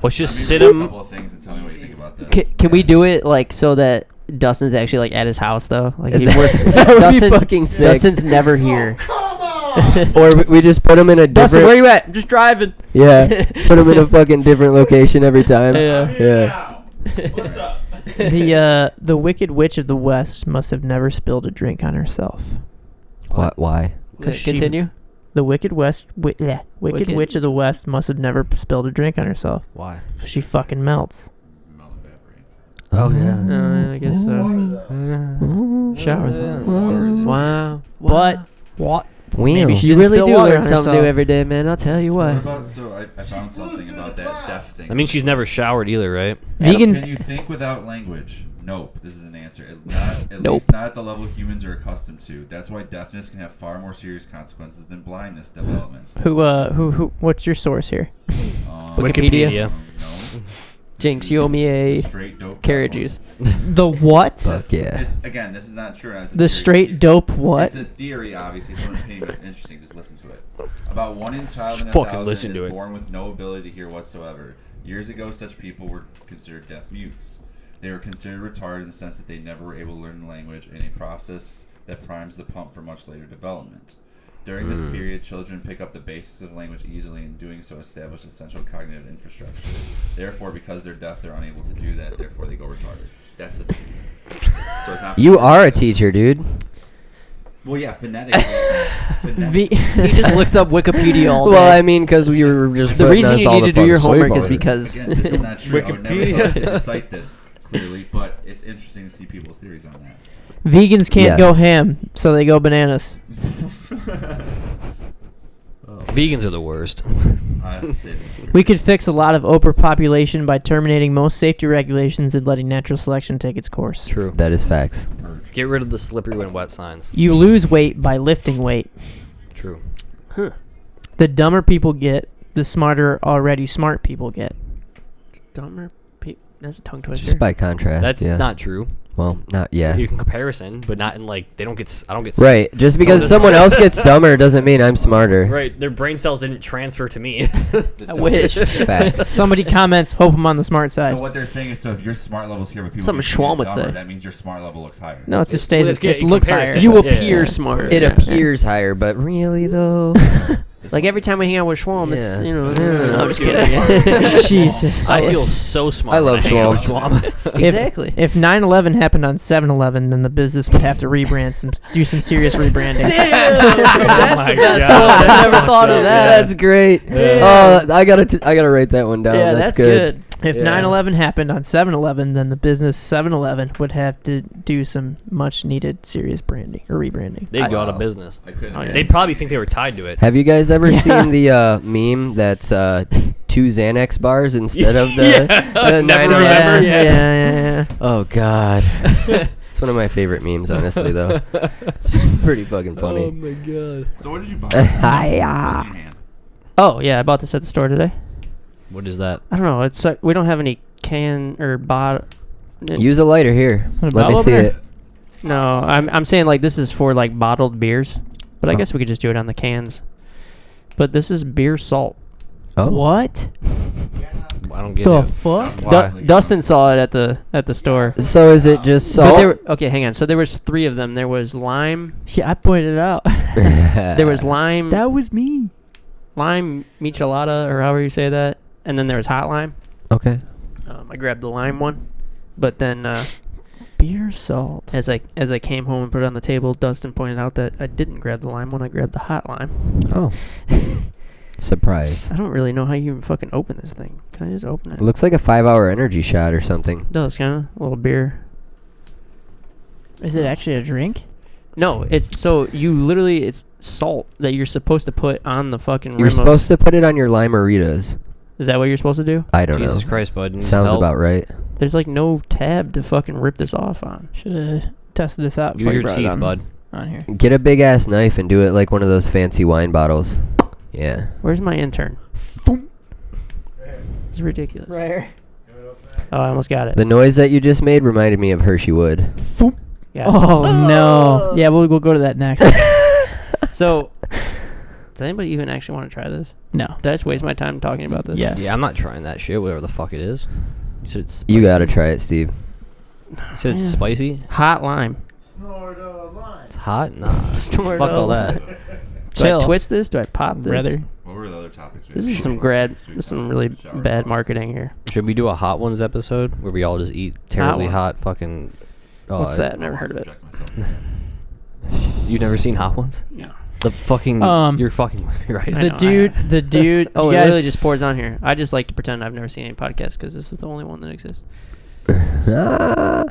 Let's just Maybe sit do a him. couple of things and tell me what you think about this. Can we do it like so that Dustin's actually like at his house though? Like That would be fucking sick. Dustin's never here. Come on! or we just put him in a Dustin, where different. you at? I'm just driving. Yeah, put him in a fucking different location every time. I'm here Yeah. now. What's up? The Wicked Witch of the West must have never spilled a drink on herself. What? Why? 'Cause she- Continue. The Wicked Wicked Wicked. Witch of the West must have never spilled a drink on herself. Why? She fucking melts. Melt evaporate. Oh yeah. I guess so. Shower thoughts. Wow. But what? Maybe she You didn't really spill do water learn on something herself. new every day, man. I'll tell you What what. about, so I found something about that deaf thing. I mean, she's never showered either, right? Vegans. Can you think without language? Nope. This is an answer. At Nope. least not at the level humans are accustomed to. That's why deafness can have far more serious consequences than blindness developments. Who? What's your source here? Wikipedia. No. Jinx, you owe me a Straight dope carrot platform. juice. The what? Fuck yeah. It's again, this is not true. It's a The theory. straight dope what? It's a theory, obviously. It's an opinion, but it's interesting. Just listen to it. About 1 in child in a Fucking 1,000 listen is to it. born with no ability to hear whatsoever. Years ago, such people were considered deaf mutes. They were considered retarded in the sense that they never were able to learn the language, in a process that primes the pump for much later development. During this period, children pick up the basics of language easily, and doing so establish essential cognitive infrastructure. Therefore, because they're deaf, they're unable to do that. Therefore, they go retarded. That's the thing. So it's not. You are a teacher, dude. Well, yeah, phonetically. V- He just looks up Wikipedia all day. Well, I mean, because you were just the putting reason us you all need the to do fun your slave homework is owner. because Again, this is not true. I would never Wikipedia. thought to recite this clearly, but it's interesting to see people's theories on that. Vegans can't Yes. go ham, so they go bananas. Vegans are the worst. I have to say that. We could fix a lot of overpopulation by terminating most safety regulations and letting natural selection take its course. True. That is facts. Get rid of the slippery when wet signs. You lose weight by lifting weight. True. The dumber people get, the smarter already smart people get. dumber people. That's a tongue twister. Just by contrast. That's yeah. not true. Well, not yeah. You can comparison, but not in like they don't get. I don't get. Right. Just because doesn't- someone else gets dumber doesn't mean I'm smarter. Right. Their brain cells didn't transfer to me. I wish. Facts. Somebody comments, hope I'm on the smart So side. what they're saying is, so if your smart level's here, but people Something think you're Schwalm would dumber, say. that means your smart level looks higher. No, it just stays. Well, it's It good. looks higher. Comparison. You Yeah, appear yeah. smart. It Yeah. appears higher, but really though. Like every time we hang out with Schwalm, Yeah. it's, you know. Yeah. I'm just kidding. Jesus. I feel so smart. I when love hang out with Schwalm. Schwalm. Exactly. If 9/11 happened on 7/11, then the business would have to rebrand do some serious rebranding. Oh my God. I never thought of that. That's great. Oh, I gotta write that one down. Yeah, that's good. If Yeah. 9/11 happened on 7/11, then the business 7-Eleven would have to do some much needed serious branding or rebranding. They'd go out Wow. of business. I couldn't. yeah. They'd probably think they were tied to it. Have you guys ever seen the meme that's 2 Xanax bars instead of the Yeah. 9/11? Never remember? Yeah. Oh God. It's one of my favorite memes, honestly, though. It's pretty fucking funny. my god. So what did you buy? Hi-ya. Second hand. Oh yeah, I bought this at the store today. What is that? I don't know. It's we don't have any can or bottle. Use a lighter here. A Let bottle me over see there? it. No, I'm saying like this is for like bottled beers, but I Oh. guess we could just do it on the cans. But this is beer salt. Oh. What I don't get the it. fuck? Why? Dustin saw it at the store. So is it just But salt? there okay, hang on. So there was 3 of them. There was lime. Yeah, I pointed it out. There was lime. That was me. Lime michelada, or however you say that, and then there was hot lime. Okay. I grabbed the lime one, but then Beer salt. as I came home and put it on the table, Dustin pointed out that I didn't grab the lime one. I grabbed the hot lime. Oh. Surprise. I don't really know how you even fucking open this thing. Can I just open it? It looks like a 5-hour energy shot or something. It does kind of a little beer. Is it actually a drink? No, it's so you literally it's salt that you're supposed to put on the fucking You're rim supposed to put it on your Limeritas. Is that what you're supposed to do? I don't Jesus know. Christ, bud. Sounds Help. about right. There's like no tab to fucking rip this off on. Should have tested this out. Use before you your brought it teeth, on. bud. on here. Get a big ass knife and do it like one of those fancy wine bottles. Yeah. Where's my intern? It's ridiculous. Right here. Oh, I almost got it. The noise that you just made reminded me of Hershey Wood. Yeah. Oh no. Yeah, we'll go to that next. So, does anybody even actually want to try this? No. Did I just waste my time talking about this? Yes. Yeah, I'm not trying that shit. Whatever the fuck it is. You said it's. You gotta try it, Steve. You said it's spicy. Hot lime. Snort a line. It's hot. Nah. Snort Fuck a all lime. that. Do Chill. I twist this? Do I pop this? Brother. What were the other topics? This is some really bad marketing here. Should we do a hot ones episode where we all just eat terribly ones? hot fucking? Oh, What's that? Never heard of it. You've never seen hot ones? No. The fucking. You're fucking right. I The know, dude. Oh, you it guys, literally just pours on here. I just like to pretend I've never seen any podcasts because this is the only one that exists. Corona's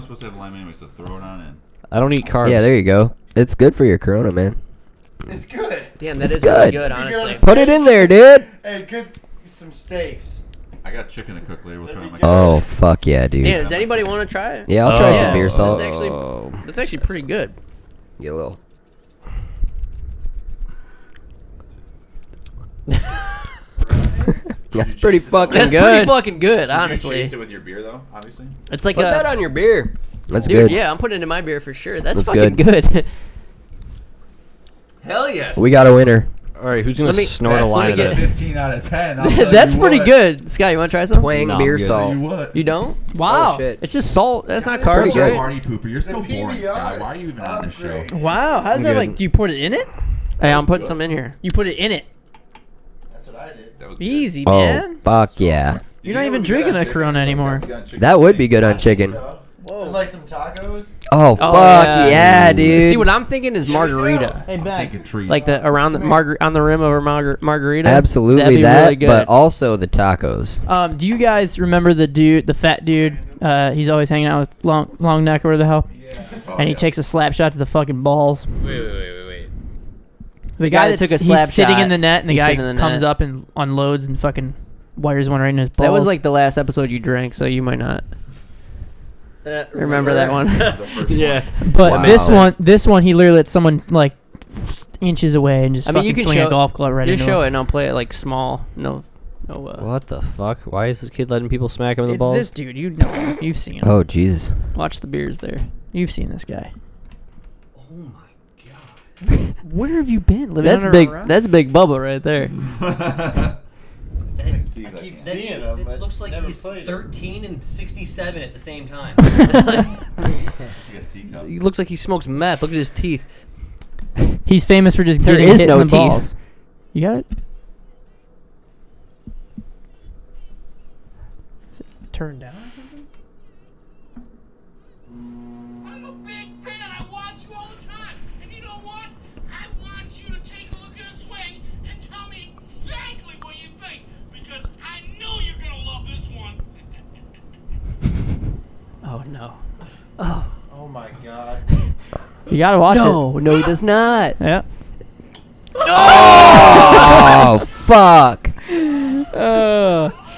supposed to have lime anyway, so throw it on in. I don't eat carbs. Yeah, there you go. It's good for your Corona, man. It's good. Damn, It's that is really good. good, honestly. Put it in there, dude. Hey, good. Some steaks. I got chicken to cook later. We'll try it on my. Oh, fuck yeah, dude. Yeah, does anybody want to try it? Yeah, I'll try some Yeah, beer this salt. is that's actually pretty good. Get a little. That's pretty fucking That's good. pretty fucking good, Did you honestly. chase it with your beer though? Obviously. It's like Put a that on your beer. That's dude. good. Yeah, I'm putting it in my beer for sure. That's That's fucking good. Hell yes. We got a winner. All right, who's gonna Let me- snort a That's line like of a that? 15 out of 10. I'll tell That's you pretty what. good. Scott, you want to try some? Twang No, beer I'm good. salt. You would. You don't? wow. Oh, shit. It's just salt. That's not It's carbs, pretty good. right? Party pooper. You're so The boring, PBR Scott. is Why are you even on this show? upgrade. Wow. How's I'm that good. like? Do you put it in it? Hey, I'm putting some in here. You put it in it. That's what I did. That was good. Easy, Oh, man. fuck yeah. You're not even drinking a Corona anymore. That would be good on chicken. So, and like some tacos. Oh, fuck yeah, dude. See, what I'm thinking is margarita. Hey, I'm Ben. thinking trees. Like the around the on the rim of a margarita. That'd Absolutely be that, really good. but also the tacos. Do you guys remember the fat dude? He's always hanging out with long neck or whatever the hell, Oh, and he yeah. takes a slap shot to the fucking balls. Wait. The guy guy that that took a slap he's sitting shot, in the net, and the he's guy sitting in the comes net. up and unloads and fucking wires one right in his balls. That was like the last episode you drank, so you might not remember that one. The first Yeah. But Wow. this one, he literally let someone like inches away and just I mean, you fucking can swing show a golf club right You into show him. it and I'll play it like small. No. What the fuck? Why is this kid letting people smack him in the It's balls? this dude. You know him. You've seen him. Oh, Jesus. Watch the beers there. You've seen this guy. Oh my god. Where have you been? Living That's under a big. rock? That's Big Bubba right there. I keep seeing him. but never played it. 13 and 67 at the same time. Like a C cup. He looks like he smokes meth. Look at his teeth. He's famous for just There getting is hit no in the teeth. balls. You got it? Turn down. I'm a big fan. I watch you all the time. And you know what? I want you to take a look at a swing and tell me exactly what you think. Because I know you're going to love this one. Oh no. Oh my god. You gotta watch No, he does not. it. Yeah. Oh, fuck.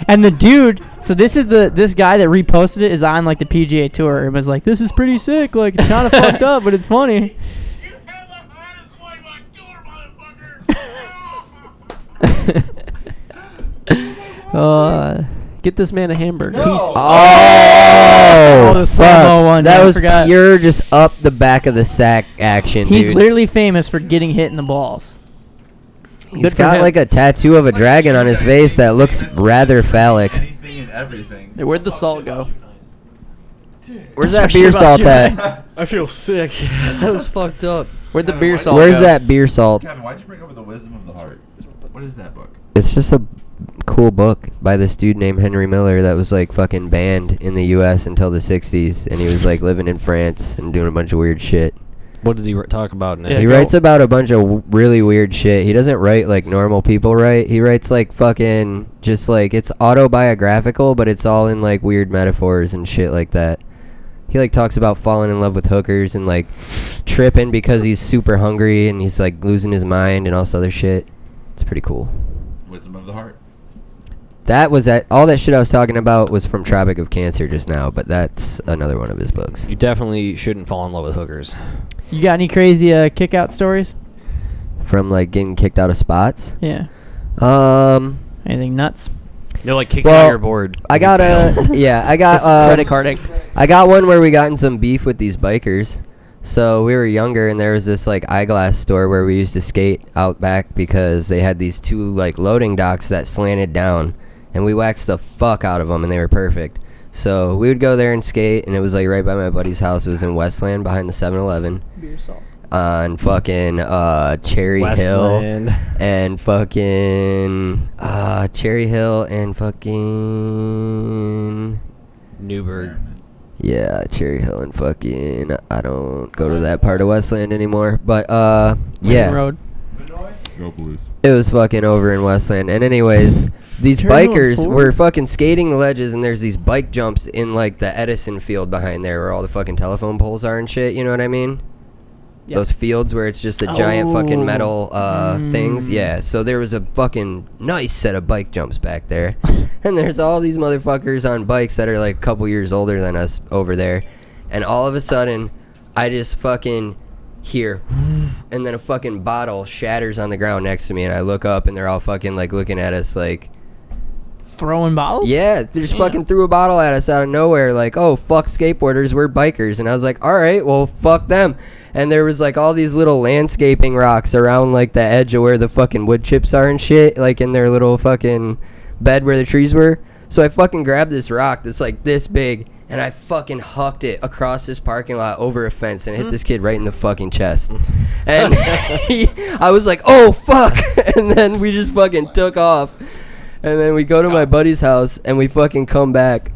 And the dude, so this guy that reposted it is on like the PGA Tour and was like, "This is pretty sick. Like it's kind of fucked up, but it's funny." You have the hardest swing on tour, motherfucker. Get this man a hamburger. No. Oh, the slow-mo fuck. one, That yeah, I was forgot. pure just up the back of the sack action, He's dude. literally famous for getting hit in the balls. He's good for got him. like a tattoo of a dragon on his face that looks rather phallic. Anything and everything. Hey, where'd the salt go? Where's that Especially beer about salt you at? guys. I feel sick. that was fucked up. Where'd the Kevin, beer why- salt Where's go? that beer salt? Kevin, why'd you bring over the Wisdom of the Heart? What is that book? It's just a cool book by this dude named Henry Miller that was like fucking banned in the U.S. until the 60s, and he was like living in France and doing a bunch of weird shit. What does he talk about now? Yeah, He go. writes about a bunch of really weird shit. He doesn't write like normal people write. He writes like fucking just like it's autobiographical, but it's all in like weird metaphors and shit like that. He like talks about falling in love with hookers and like tripping because he's super hungry and he's like losing his mind and all this other shit. It's pretty cool. Wisdom of the Heart. That was all that shit I was talking about was from Tropic of Cancer just now, but that's another one of his books. You definitely shouldn't fall in love with hookers. You got any crazy kick-out stories? From like getting kicked out of spots. Yeah. Anything nuts? No, like kicking Well, out your board. I got I got Credit carding. I got one where we got in some beef with these bikers. So we were younger, and there was this like eyeglass store where we used to skate out back because they had these two like loading docks that slanted down, and we waxed the fuck out of them, and they were perfect. So we would go there and skate, and it was like right by my buddy's house. It was in Westland behind the 7-Eleven. Beer salt. On fucking Cherry Westland. Hill and fucking Cherry Hill and fucking Newburgh. yeah, Cherry Hill and fucking I don't go to that part of Westland anymore, but yeah, Road. Go Blues. it was fucking over in Westland. And anyways, these Cherry Hill bikers and were fucking skating the ledges, and there's these bike jumps in like the Edison field behind there where all the fucking telephone poles are and shit, you know what I mean? Yep. Those fields where it's just a giant fucking metal things. Yeah, so there was a fucking nice set of bike jumps back there. And there's all these motherfuckers on bikes that are like a couple years older than us over there. And all of a sudden, I just fucking hear, and then a fucking bottle shatters on the ground next to me. And I look up, and they're all fucking like looking at us like, Throwing bottles? yeah, they just fucking threw a bottle at us out of nowhere, like, oh, fuck skateboarders, we're bikers. And I was like, all right, well, fuck them. And there was like all these little landscaping rocks around like the edge of where the fucking wood chips are and shit, like in their little fucking bed where the trees were. So I fucking grabbed this rock that's like this big, and I fucking hucked it across this parking lot over a fence, and it hit this kid right in the fucking chest. And I was like, oh, fuck. And then we just fucking took off. And then we go to my buddy's house, and we fucking come back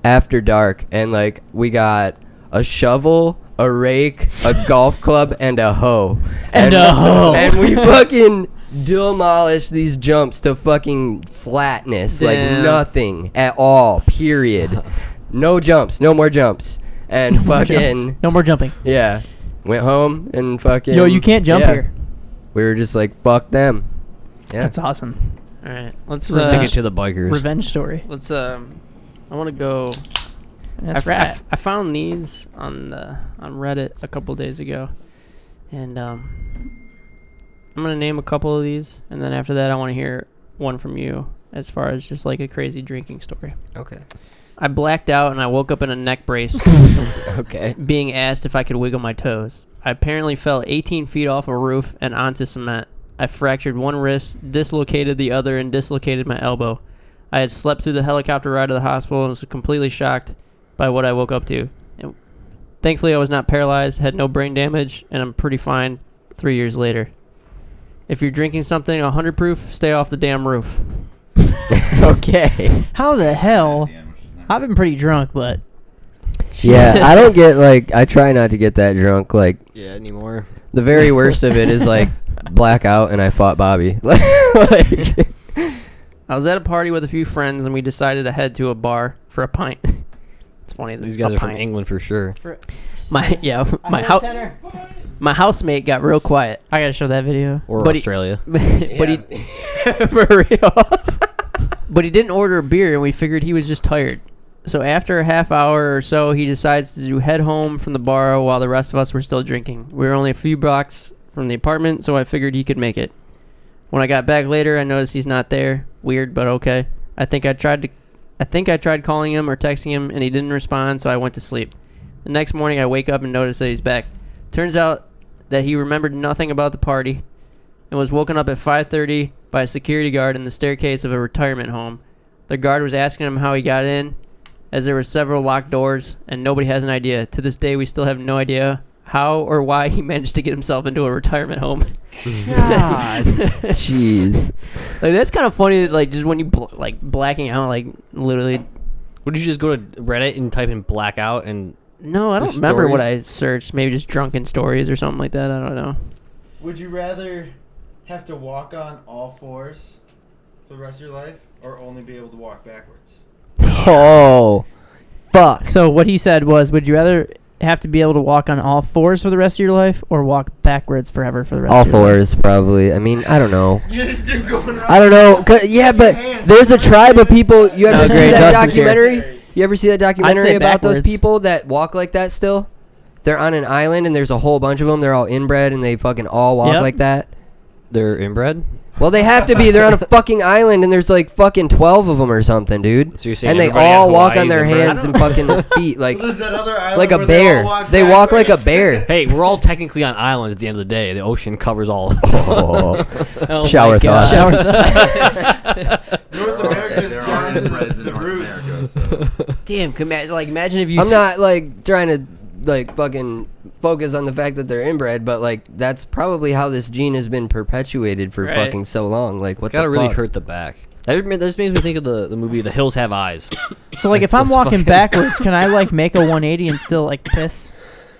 after dark, and like we got a shovel, a rake, a golf club, and a hoe. And a hoe. And we fucking demolished these jumps to fucking flatness. Like Damn. nothing at all, period. No jumps, no more jumps. And No more fucking, jumps. No more jumping. yeah. Went home and fucking. Yo, you can't jump yeah. here. We were just like, fuck them. Yeah. That's awesome. All right, let's Stick it to the bikers. Revenge story. let's I want to go. That's I right. found these on Reddit a couple days ago, and I'm gonna name a couple of these, and then after that, I want to hear one from you as far as just like a crazy drinking story. Okay. I blacked out and I woke up in a neck brace, Okay. being asked if I could wiggle my toes. I apparently fell 18 feet off a roof and onto cement. I fractured one wrist, dislocated the other, and dislocated my elbow. I had slept through the helicopter ride to the hospital and was completely shocked by what I woke up to. And thankfully, I was not paralyzed, had no brain damage, and I'm pretty fine 3 years later. If you're drinking something 100 proof, stay off the damn roof. Okay. How the hell? Dan, which is not- I've been pretty drunk, but Yeah, I don't get like, I try not to get that drunk. Like, Yeah, anymore. the very worst of it is like blackout and I fought Bobby. Like, I was at a party with a few friends, and we decided to head to a bar for a pint. It's funny. These a guys are from pint. England for sure. My my housemate got real quiet. I gotta show that video. Or But he- Australia. but he for real. But he didn't order a beer, and we figured he was just tired. So after a half hour or so, he decides to head home from the bar while the rest of us were still drinking. We were only a few blocks from the apartment, so I figured he could make it. When I got back later, I noticed he's not there. Weird, but okay. I think I tried calling him or texting him, and he didn't respond, so I went to sleep. The next morning, I wake up and notice that he's back. Turns out that he remembered nothing about the party and was woken up at 5:30 by a security guard in the staircase of a retirement home. The guard was asking him how he got in, as there were several locked doors, and nobody has an idea. To this day, we still have no idea how or why he managed to get himself into a retirement home. God. jeez. Like, that's kind of funny, that, like, just when you blacking out, like, literally. Would you just go to Reddit and type in blackout and No, I don't There's remember what stories? I searched. Maybe just drunken stories or something like that. I don't know. Would you rather have to walk on all fours for the rest of your life, or only be able to walk backwards? Oh, fuck. So what he said was, would you rather have to be able to walk on all fours for the rest of your life, or walk backwards forever for the rest All of your life? fours, probably. I mean, I don't know. You're going around. I don't know. Yeah, but there's a tribe of people. You ever No, see great. that Dustin's here. documentary? You ever see that documentary say about those backwards. people that walk like that still? They're on an island and there's a whole bunch of them. They're all inbred and they fucking all walk Yep. like that. They're inbred. Well, they have to be. They're on a fucking island and there's like fucking 12 of them or something, dude. So you're saying And they everybody on all walk Hawaii on is their inbred? hands and fucking feet like There's that other island like a where they bear. all walk They walk like a backwards. bear. Hey, we're all technically on islands at the end of the day. The ocean covers all. Oh. Oh Shower my God. thoughts. North America's There are down to inbreds in the North roots. America. So. Damn, imagine if you. I'm not like trying to like fucking focus on the fact that they're inbred, but like that's probably how this gene has been perpetuated for Right. fucking so long. Like, It's what gotta the really fuck? hurt the back. That just makes me think of the movie The Hills Have Eyes. So like, if I'm That's walking fucking- backwards, can I like make a 180 and still like piss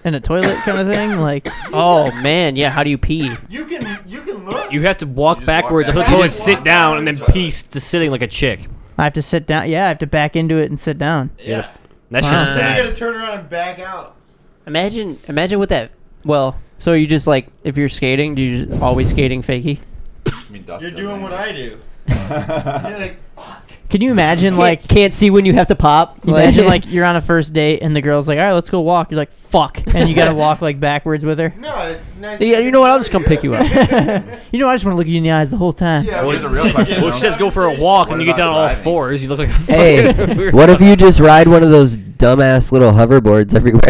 in a toilet kind of thing? Like, Oh man, yeah. How do you pee? You can look. You have to walk You just walk backwards until back- the toilet, You just sit walk down, and then backwards. pee to sitting like a chick. I have to sit down. Yeah, I have to back into it and sit down. Yeah. That's Wow. just Then you sad. gotta turn around and back out. Imagine what that. Well, so you just like if you're skating, do you just always skating fakie? I mean, Dustin You're doing what doesn't I do. You're like, Can you imagine like? Can't see when you have to pop. Imagine like you're on a first date and the girl's like, all right, let's go walk. You're like, fuck, and you gotta walk like backwards with her. no, it's nice. Yeah, you know what? I'll just come pick you up. You know, I just want to look you in the eyes the whole time. Yeah, Well, we- it's a real question. yeah, Well, she says go for a walk, and you get down on all driving? fours. You look like. Hey, what if you just ride one of those dumbass little hoverboards everywhere?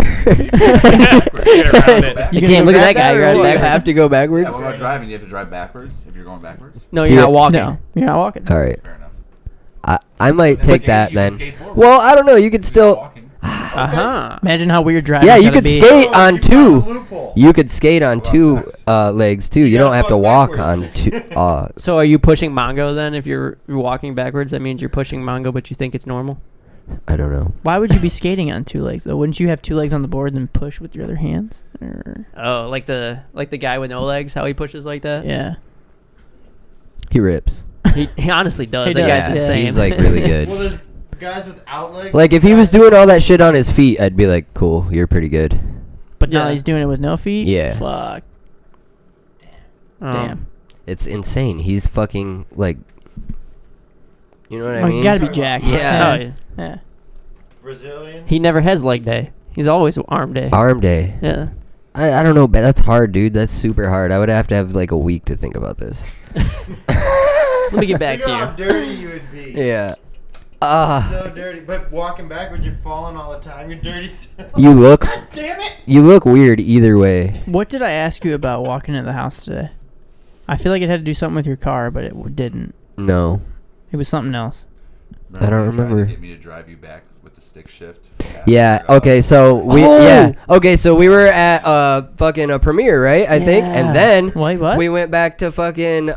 You Damn, look at that guy. or You're riding what? You backwards. have to go backwards. Yeah, what about driving? You have to drive backwards if you're going backwards? No, Do you're you- not walking. No, you're not walking. All right, Fair enough. I might Then take skate- that you can then. skate forward. Well, I don't know. You could You're still. walking. Uh huh. Imagine how weird driving. Yeah, you gotta could be. skate Oh, on you two. found a loophole. You could skate on Well, two nice. legs too. You You don't gotta have to fuck walk backwards. on two. So are you pushing Mongo then? If you're walking backwards, that means you're pushing Mongo, but you think it's normal. I don't know. Why would you be skating on two legs though? Wouldn't you have two legs on the board and then push with your other hands? Or Oh, like the guy with no legs, how he pushes like that. yeah. He rips. He honestly does. He That does, guy's yeah. insane. He's like really good. Well, there's guys without legs. Like if he was doing all that shit on his feet, I'd be like, cool, you're pretty good. But now Yeah. he's doing it with no feet. Yeah. Fuck. Um, Damn. It's insane. He's fucking like, you know what I Oh, mean? you gotta be jacked. Yeah. Oh, yeah. Yeah. Brazilian. He never has leg day. He's always arm day. Arm day. Yeah. I don't know, but that's hard, dude. That's super hard. I would have to have like a week to think about this. Let me get back Think to how you. dirty you would be. Yeah. So dirty. But walking backwards, you're falling all the time. You're dirty still. You look Damn it. you look weird either way. What did I ask you about walking into the house today? I feel like it had to do something with your car, but it didn't. No. It was something else. I don't when you tried remember. To get me to drive you back with the stick shift. Yeah. Okay. So we. Yeah. Okay. So we were at fucking a premiere, right? I think, and then Wait, what? we went back to fucking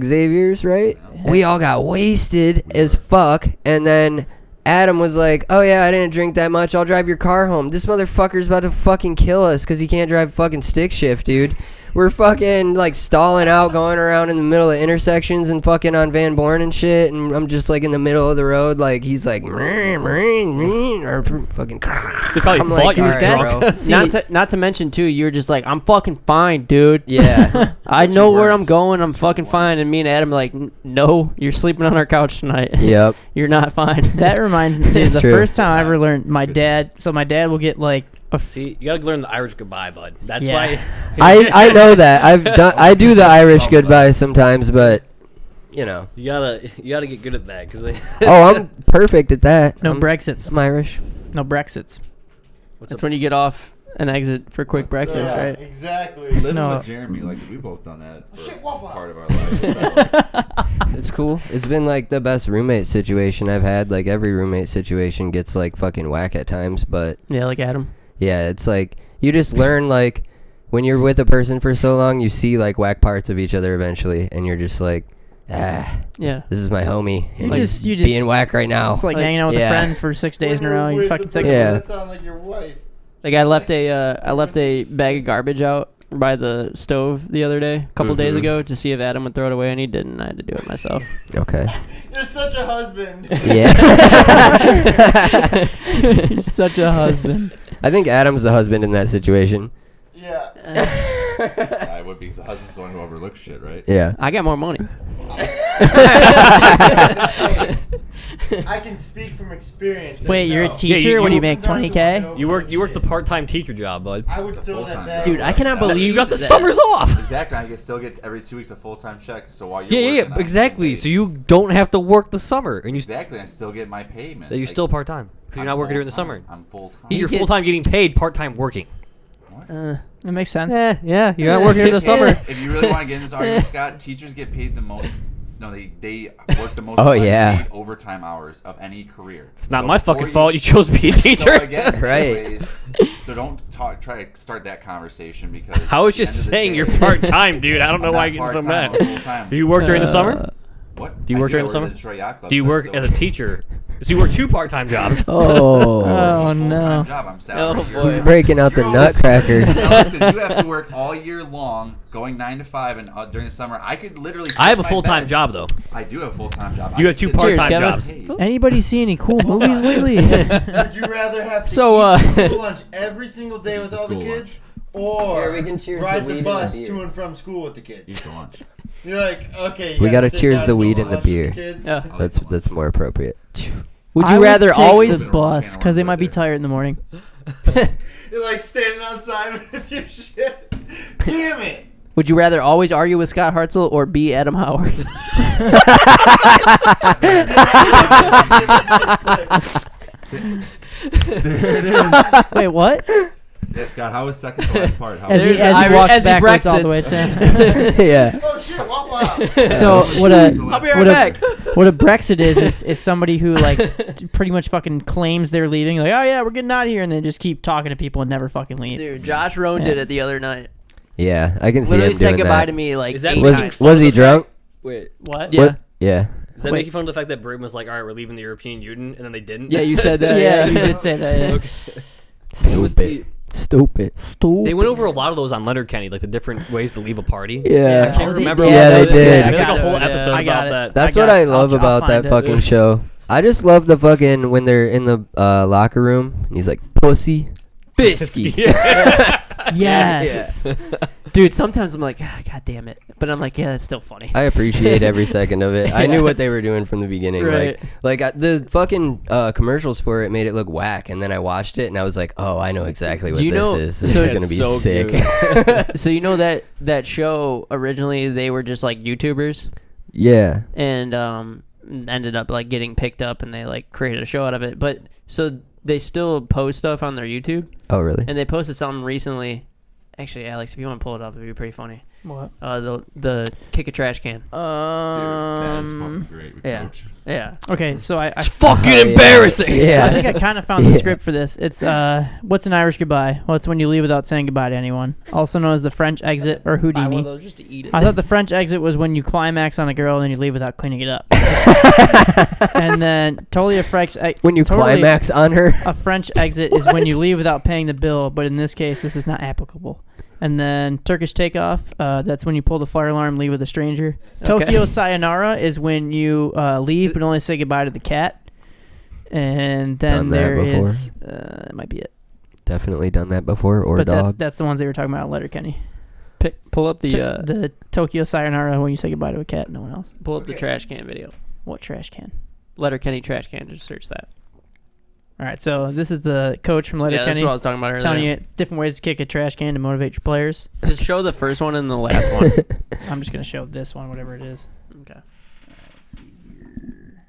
Xavier's, right? We all got wasted as fuck, and then Adam was like, "Oh yeah, I didn't drink that much. I'll drive your car home." This motherfucker's about to fucking kill us because he can't drive fucking stick shift, dude. We're fucking like stalling out, going around in the middle of intersections and fucking on Van Born and shit, and I'm just like in the middle of the road, like he's like, or fucking. probably I'm thought like, you were "All right, drunk." bro." See, Not to mention too, you're just like, I'm fucking fine, dude. Yeah. I know where I'm words. going. I'm fucking fine. And me and Adam are like, no, you're sleeping on our couch tonight. Yep. You're not fine. that reminds me. It's The true. first time I ever learned, my dad. So my dad will get like a. See, you gotta learn the Irish goodbye, bud. That's Yeah. why. I know that. I do the Irish goodbye sometimes, but you know. You gotta get good at that because they. Oh, I'm perfect at that. No I'm, Brexits. I'm Irish. No Brexits. That's when you get off and exit for quick breakfast, Yeah, right? Exactly. Living No. with Jeremy, like we've both done that for Shit, Waffle part of our lives. It's cool. It's been like the best roommate situation I've had. Like every roommate situation gets like fucking whack at times, but Yeah, like Adam. yeah, it's like you just learn like when you're with a person for so long, you see like whack parts of each other eventually, and you're just like, Yeah. this is my homie. You and just- he's you just- being whack right now. It's like Like, hanging out with yeah. a friend for 6 days in a row. You fucking sick. Yeah. That sound like your wife. Like I left a bag of garbage out by the stove the other day, a couple days Mhm. ago, to see if Adam would throw it away, and he didn't. I had to do it myself. Okay. You're such a husband. Yeah. He's such a husband. I think Adam's the husband in that situation. Yeah. I would be, because the husband's the one who overlooks shit, right? Yeah. I got more money. I can speak from experience. Wait, you're a No. teacher? you- What do you you- make, 20K? You work the part-time teacher job, bud. I would fill that full-time bag. Dude, I cannot Yeah. believe You got the that. summers off. Exactly. I can still get every 2 weeks a full-time check. So while you're Yeah, working, I'm exactly. getting So you don't have to work the summer, and exactly, I still get my payment. you're still part-time because you're not working during the summer. I'm full-time. You're get- full-time getting paid, part-time working. That makes sense. Yeah, you're not working in the summer. If you really want to get in this argument, Scott, teachers get paid the most. No, they work the most. Oh, yeah. paid overtime hours of any career. It's not my fucking fault you chose to be a So teacher. again, Right. anyways, so don't try to start that conversation because I was at the just end of the saying day- you're part-time, dude. I don't know I'm why not you're getting so part-time, mad. I'm full-time. Do you work during the summer? What? Do you work during the I summer? work at Detroit Yacht Club, Do you so I work still as a work. teacher? So you work 2 part-time jobs. Oh. Oh, Full-time no. job, I'm salaried. Oh, boy. He's breaking out the You're always- nutcracker. No, because you have to work all year long, going 9 to 5, and during the summer, I could literally. I have a sit in my full-time bed. job though. I do have a full-time job. You I have 2 could sit- part-time Cheers, jobs. Hey, Anybody see any cool movies lately? Would you rather have to So, eat school lunch every single day with all the School kids, or Here, we can cheers ride the the weed and bus the beer. to and from school with the kids? Eat the lunch. You're like, okay. We you gotta sit cheers down the and weed go and the lunch with beer. kids. Yeah. That's more appropriate. Would I you rather take always? the bus because they might be There. tired in the morning. You're like standing outside with your shit. Damn it! Would you rather always argue with Scott Hartzell or be Adam Howard? Wait, what? Yeah, Scott, how was second to last part? How As was he, it? as he Irish- walks as he backwards all the way Brexits. to. Yeah. Oh shit! Waffle out. So what a I'll be right what back. what a Brexit is somebody who like pretty much fucking claims they're leaving, like, oh yeah, we're getting out of here, and then just keep talking to people and never fucking leave. Dude, Josh Rohn Yeah. did it the other night. Yeah, I can see Literally him said doing goodbye that. to me like Is that 8 Was- times. Was he drunk? Wait, What? Yeah. What? Yeah. is that Wait. making fun of the fact that Britain was like, all right, we're leaving the European Union, and then they didn't? Yeah, you said that. Yeah, you did say that. Yeah. Stupid. Stupid. They went over a lot of those on Letterkenny, like the different ways to leave a party. Yeah. I can't remember. Yeah, all they those. did. They made like a whole Yeah. episode I got about it. that. That's I what got I it. love I'll about find that it. fucking show. I just love the fucking when they're in the locker room and he's like, pussy. Bisky. Yes. Dude, sometimes I'm like, God damn it. But I'm like, yeah, that's still funny. I appreciate every second of it. I knew what they were doing from the beginning. Right. The fucking commercials for it made it look whack, and then I watched it and I was like, oh, I know exactly what Do you this know- is. This so is it's gonna be so sick. So you know that show originally they were just like YouTubers Yeah. and ended up like getting picked up and they like created a show out of it. But so they still post stuff on their YouTube Oh, really? and they posted something recently. Actually, Alex, if you want to pull it up, it'd be pretty funny. What? The kick a trash can. Dude, that is fucking great with yeah. Coach. Yeah. Okay, so I Fucking Oh, yeah. embarrassing. Yeah. I think I kind of found the Yeah. script for this. It's what's an Irish goodbye? Well, it's when you leave without saying goodbye to anyone. Also known as the French exit or Buy one of Houdini. those just to eat it. I thought the French exit was when you climax on a girl and then you leave without cleaning it up. And then totally a French When you climax on her. A French exit is when you leave without paying the bill, but in this case, this is not applicable. And then Turkish takeoff, that's when you pull the fire alarm, leave with a stranger. Tokyo sayonara is when you leave but only say goodbye to the cat. And then Done that there before. is, that might be it. Definitely done that before, or But dog. that's the ones they were talking about at Letterkenny. Pull up the The Tokyo sayonara when you say goodbye to a cat, no one else. pull up the trash can video. What trash can? Letterkenny trash can. Just search that. All right, so this is the coach from Yeah, that's Letterkenny what I was talking about earlier. telling you different ways to kick a trash can to motivate your players. Just show the first one and the last one. I'm just going to show this one, whatever it is. Okay. Let's see here.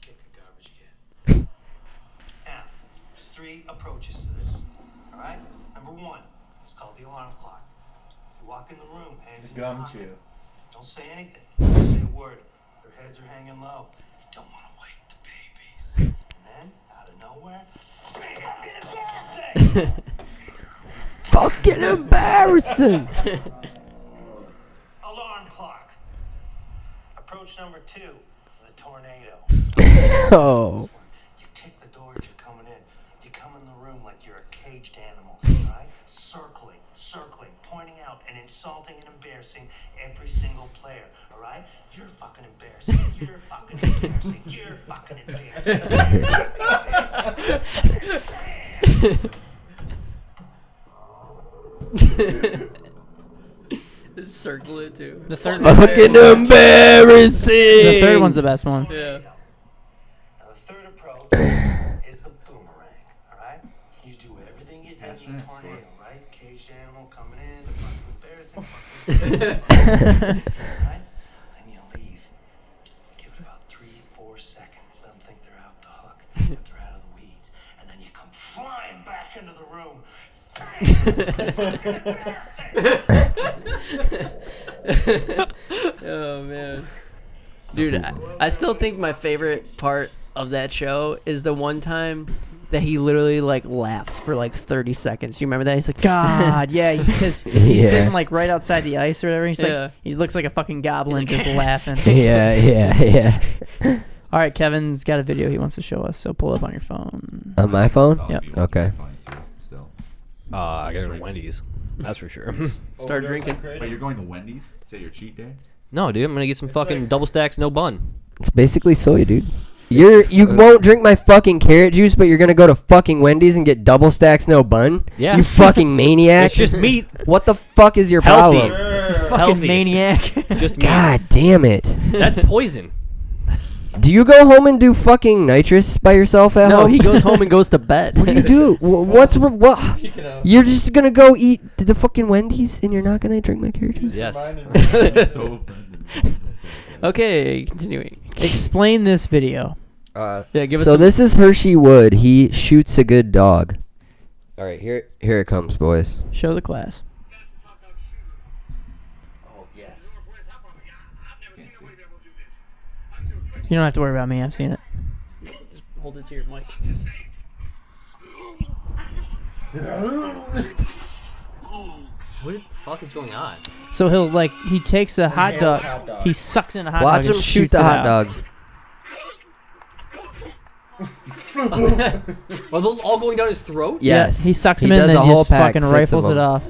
Kick a garbage can. Now, there's 3 approaches to this. All right. Number 1, it's called the alarm clock. You walk in the room, hands in your Gum pocket. chew. Don't say anything. Don't say a word. Their heads are hanging low. You don't want to wake the babies. And then, out of nowhere, fucking embarrassing! Fucking embarrassing. Alarm clock. Approach number 2 is the tornado. Oh. You kick the door as you're coming in. You come in the room like you're a caged animal, right? Circling, pointing out and insulting and embarrassing every single player, all right? You're fucking embarrassing. You're fucking embarrassing. You're fucking embarrassing. Circle it too. The third Fucking embarrassing. The third one's the best one. Yeah. Now, the third approach is the boomerang, all right? You do everything you did in the tornado, right? Caged animal coming in, fucking embarrassing, right? Then you leave. Give it about 3-4 seconds. Let them think they're out the hook, but they're out of the weeds. And then you come flying back into the room. Oh man, dude, I still think my favorite part of that show is the one time that he literally like laughs for like 30 seconds. You remember that? He's like, God, yeah, because he's Yeah. sitting like right outside the ice or whatever. He's Yeah. like, he looks like a fucking goblin just laughing. Yeah. All right, Kevin's got a video he wants to show us, so pull it up on your phone. On my phone? Yep. Okay. Still. I gotta go to Wendy's. That's for sure. start drinking. But you're going to Wendy's? Is that your cheat day? No, dude, I'm gonna get some fucking double stacks, no bun. It's basically soy, dude. You won't drink my fucking carrot juice, but you're gonna go to fucking Wendy's and get double stacks, no bun? Yeah. You fucking maniac. It's just meat. What the fuck is your Healthy. problem? Fucking Healthy. maniac. It's just meat. God damn it. That's poison. Do you go home and do fucking nitrous by yourself at No, home? he goes home and goes to bed. What do you do? What? You're just gonna go eat the fucking Wendy's and you're not gonna drink my carrot juice? Yes. So Okay, continuing. Explain this video. Yeah, give us So some. this is Hershey Wood. He shoots a good dog. All right, here it comes, boys. Show the class. Oh, yes. You don't have to worry about me. I've seen it. Hold it to your mic. What the fuck is going on? So he takes a hot dog, he sucks in a hot Watch dog him and shoot shoots the it hot out. dogs. Are those all going down his throat? Yes. Yeah, he sucks He him in and does then a he whole just pack, fucking 6 of rifles it them. off.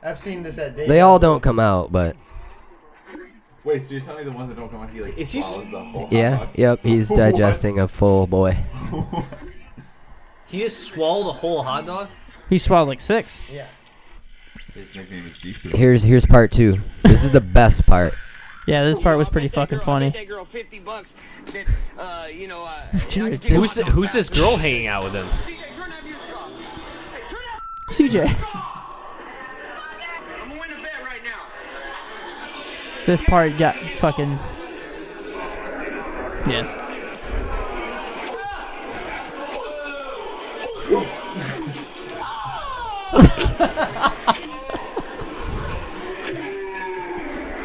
I've seen this at They all don't come out, but Wait, so you're telling me the ones that don't come out, he like Is he swallows the whole hot yeah, dog? yep, he's What? digesting a full boy. He just swallowed a whole hot dog? He swallowed like 6. Yeah. His nickname is G-Food. Here's part 2. This is the best part. Yeah, this part was pretty fucking funny. That girl $50 that, Who's this girl hanging out with him? CJ. I'm gonna win the bet right now. This part got fucking. Yes.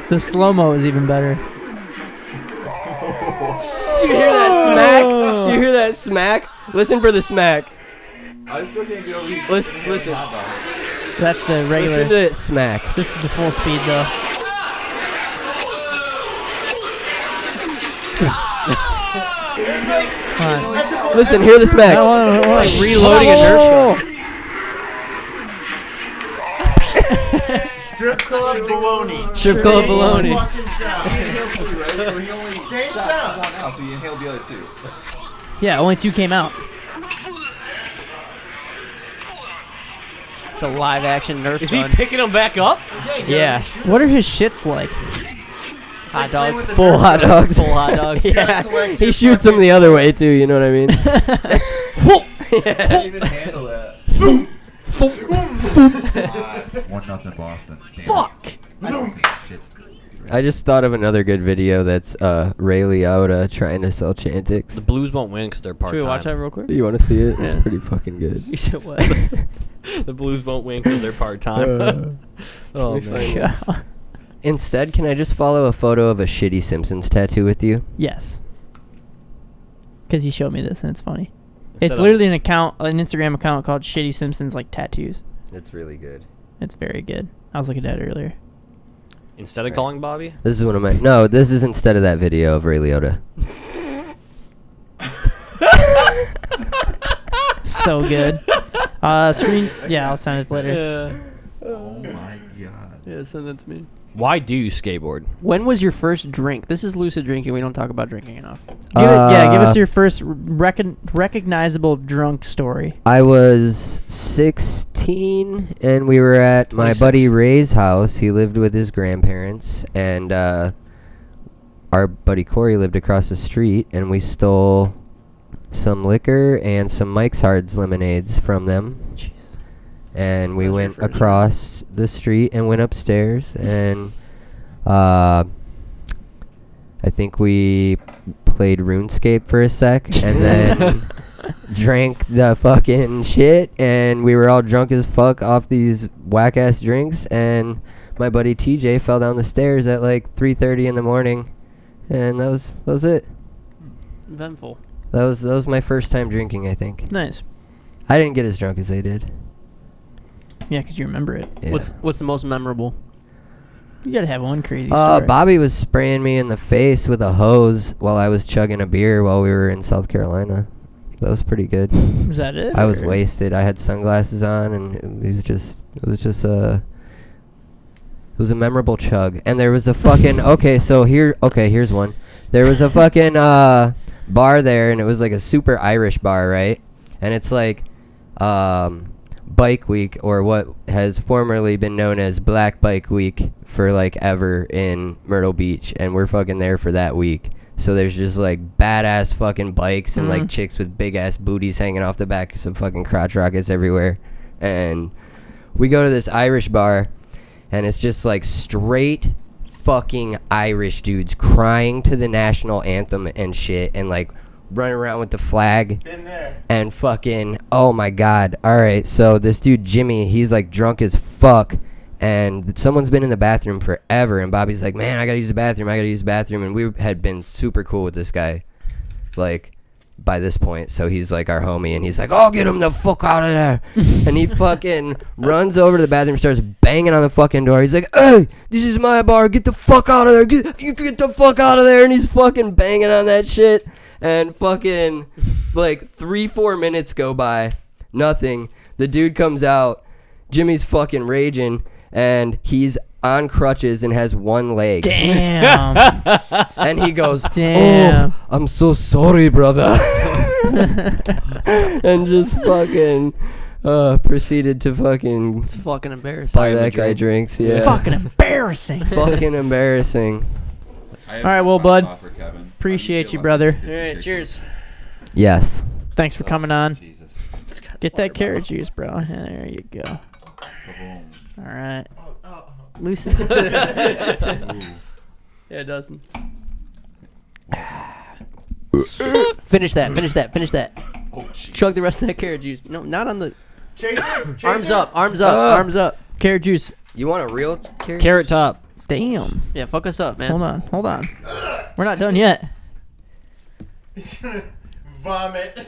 The slow-mo is even better. You hear that smack? You hear that smack? Listen for the smack. I still can't get over these Listen. hot dogs. That's the regular. Listen to it smack. This is the full speed though. Hold on. Listen, hear the smack. It's like reloading a Nerf gun. Strip club baloney. Strip club baloney. Fucking sound. He inhaled 2, right? So he only Same stopped sound. one out, so he inhaled the other 2. Yeah, only 2 came out. It's a live action Nerf Is he gun. picking him back up? Yeah. What are his shits like? Hot dogs. Full hot dogs. Full hot dogs. Yeah, he shoots them the other way too. You know what I mean? Can't even handle that. It's 1-0 Boston. Damn. Fuck! Shit. I just thought of another good video that's Ray Liotta trying to sell Chantix. The Blues won't win because they're part-time. Should we watch that real quick? You want to see it? It's pretty fucking good. You said what? The Blues won't win because they're part-time. Oh, man. Yeah. Instead, can I just follow a photo of a shitty Simpsons tattoo with you? Yes. Because he showed me this and it's funny. Instead It's of- literally an Instagram account called Shitty Simpsons like tattoos. It's really good. It's very good. I was looking at it earlier. Instead of calling Bobby? This is one of my. No, this is instead of that video of Ray Liotta. So good. Screen. Yeah, I'll send it later. Oh my god. Yeah, send that to me. Why do you skateboard? When was your first drink? This is lucid drinking. We don't talk about drinking enough. Give us your first recognizable drunk story. I was 16, and we were at my 26. buddy Ray's house. He lived with his grandparents, and our buddy Corey lived across the street, and we stole some liquor and some Mike's Hard's lemonades from them. And we went across the street and went upstairs, and I think we played RuneScape for a sec, and then drank the fucking shit, and we were all drunk as fuck off these whack-ass drinks, and my buddy TJ fell down the stairs at like 3:30 in the morning, and that was it. Eventful. That was my first time drinking, I think. Nice. I didn't get as drunk as they did. Yeah, 'cause you remember it. Yeah. What's the most memorable? You gotta have one crazy story. Bobby was spraying me in the face with a hose while I was chugging a beer while we were in South Carolina. That was pretty good. Was that it? I was or- wasted. I had sunglasses on, and it was a memorable chug. And there was a fucking here's one. There was a fucking bar there, and it was like a super Irish bar, right? And it's like Bike Week, or what has formerly been known as Black Bike Week, for like ever in Myrtle Beach, and we're fucking there for that week. So there's just like badass fucking bikes and like chicks with big ass booties hanging off the back of some fucking crotch rockets everywhere. And we go to this Irish bar, and it's just like straight fucking Irish dudes crying to the national anthem and shit, and like running around with the flag. Been there. And fucking, oh my god. Alright, so this dude Jimmy, he's like drunk as fuck, and someone's been in the bathroom forever, and Bobby's like, man, I gotta use the bathroom, and we had been super cool with this guy, like, by this point. So he's like our homie, and he's like, oh, get him the fuck out of there. And he fucking runs over to the bathroom, starts banging on the fucking door. He's like, hey, this is my bar, get the fuck out of there, get the fuck out of there. And he's fucking banging on that shit. And fucking, like, 3-4 minutes go by. Nothing. The dude comes out. Jimmy's fucking raging. And he's on crutches and has one leg. Damn. And he goes, Damn. oh, I'm so sorry, brother. And just fucking proceeded to fucking It's fucking embarrassing. buy that guy drinks. Yeah. Fucking embarrassing. Fucking embarrassing. All right, well, bud, appreciate you, brother. All right, cheers. Yes. Thanks for coming on. Jesus. Get that carrot juice, bro. There you go. Boom. All right. Lucid. Yeah, it doesn't. Finish that. Oh, jeez. Chug the rest of that carrot juice. No, not on the Chaser. arms up. Arms up. Carrot juice. You want a real carrot? Carrot top. Damn. Yeah, fuck us up, man. Hold on. We're not done yet. He's gonna vomit.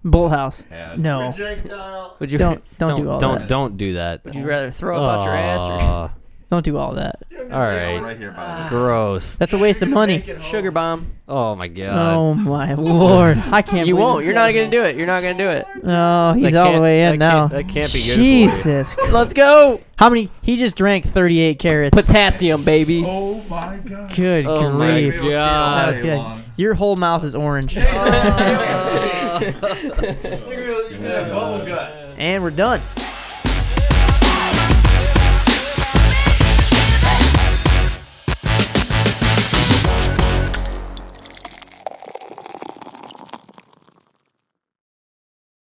Bull house. Had. No. Projectile. Would you Don't do all that. Don't do that. Would you rather throw up out your ass or Aw, Don't do all that. all right. Right here, by the way. Gross. That's a waste of money. sugar bomb? Oh my god. Oh my lord. I can't You believe won't. you You're said not that. gonna do it. You're not gonna do it. No, he's That all the can't- way in that now. can't- that can't be good for you. Jesus. Let's go. How many? He just drank 38 carrots. Potassium, baby. Oh my god. Good Oh my grief. Maybe we'll skate all God. That was day good. long. Your whole mouth is orange. Look at that bubble guts. And we're done.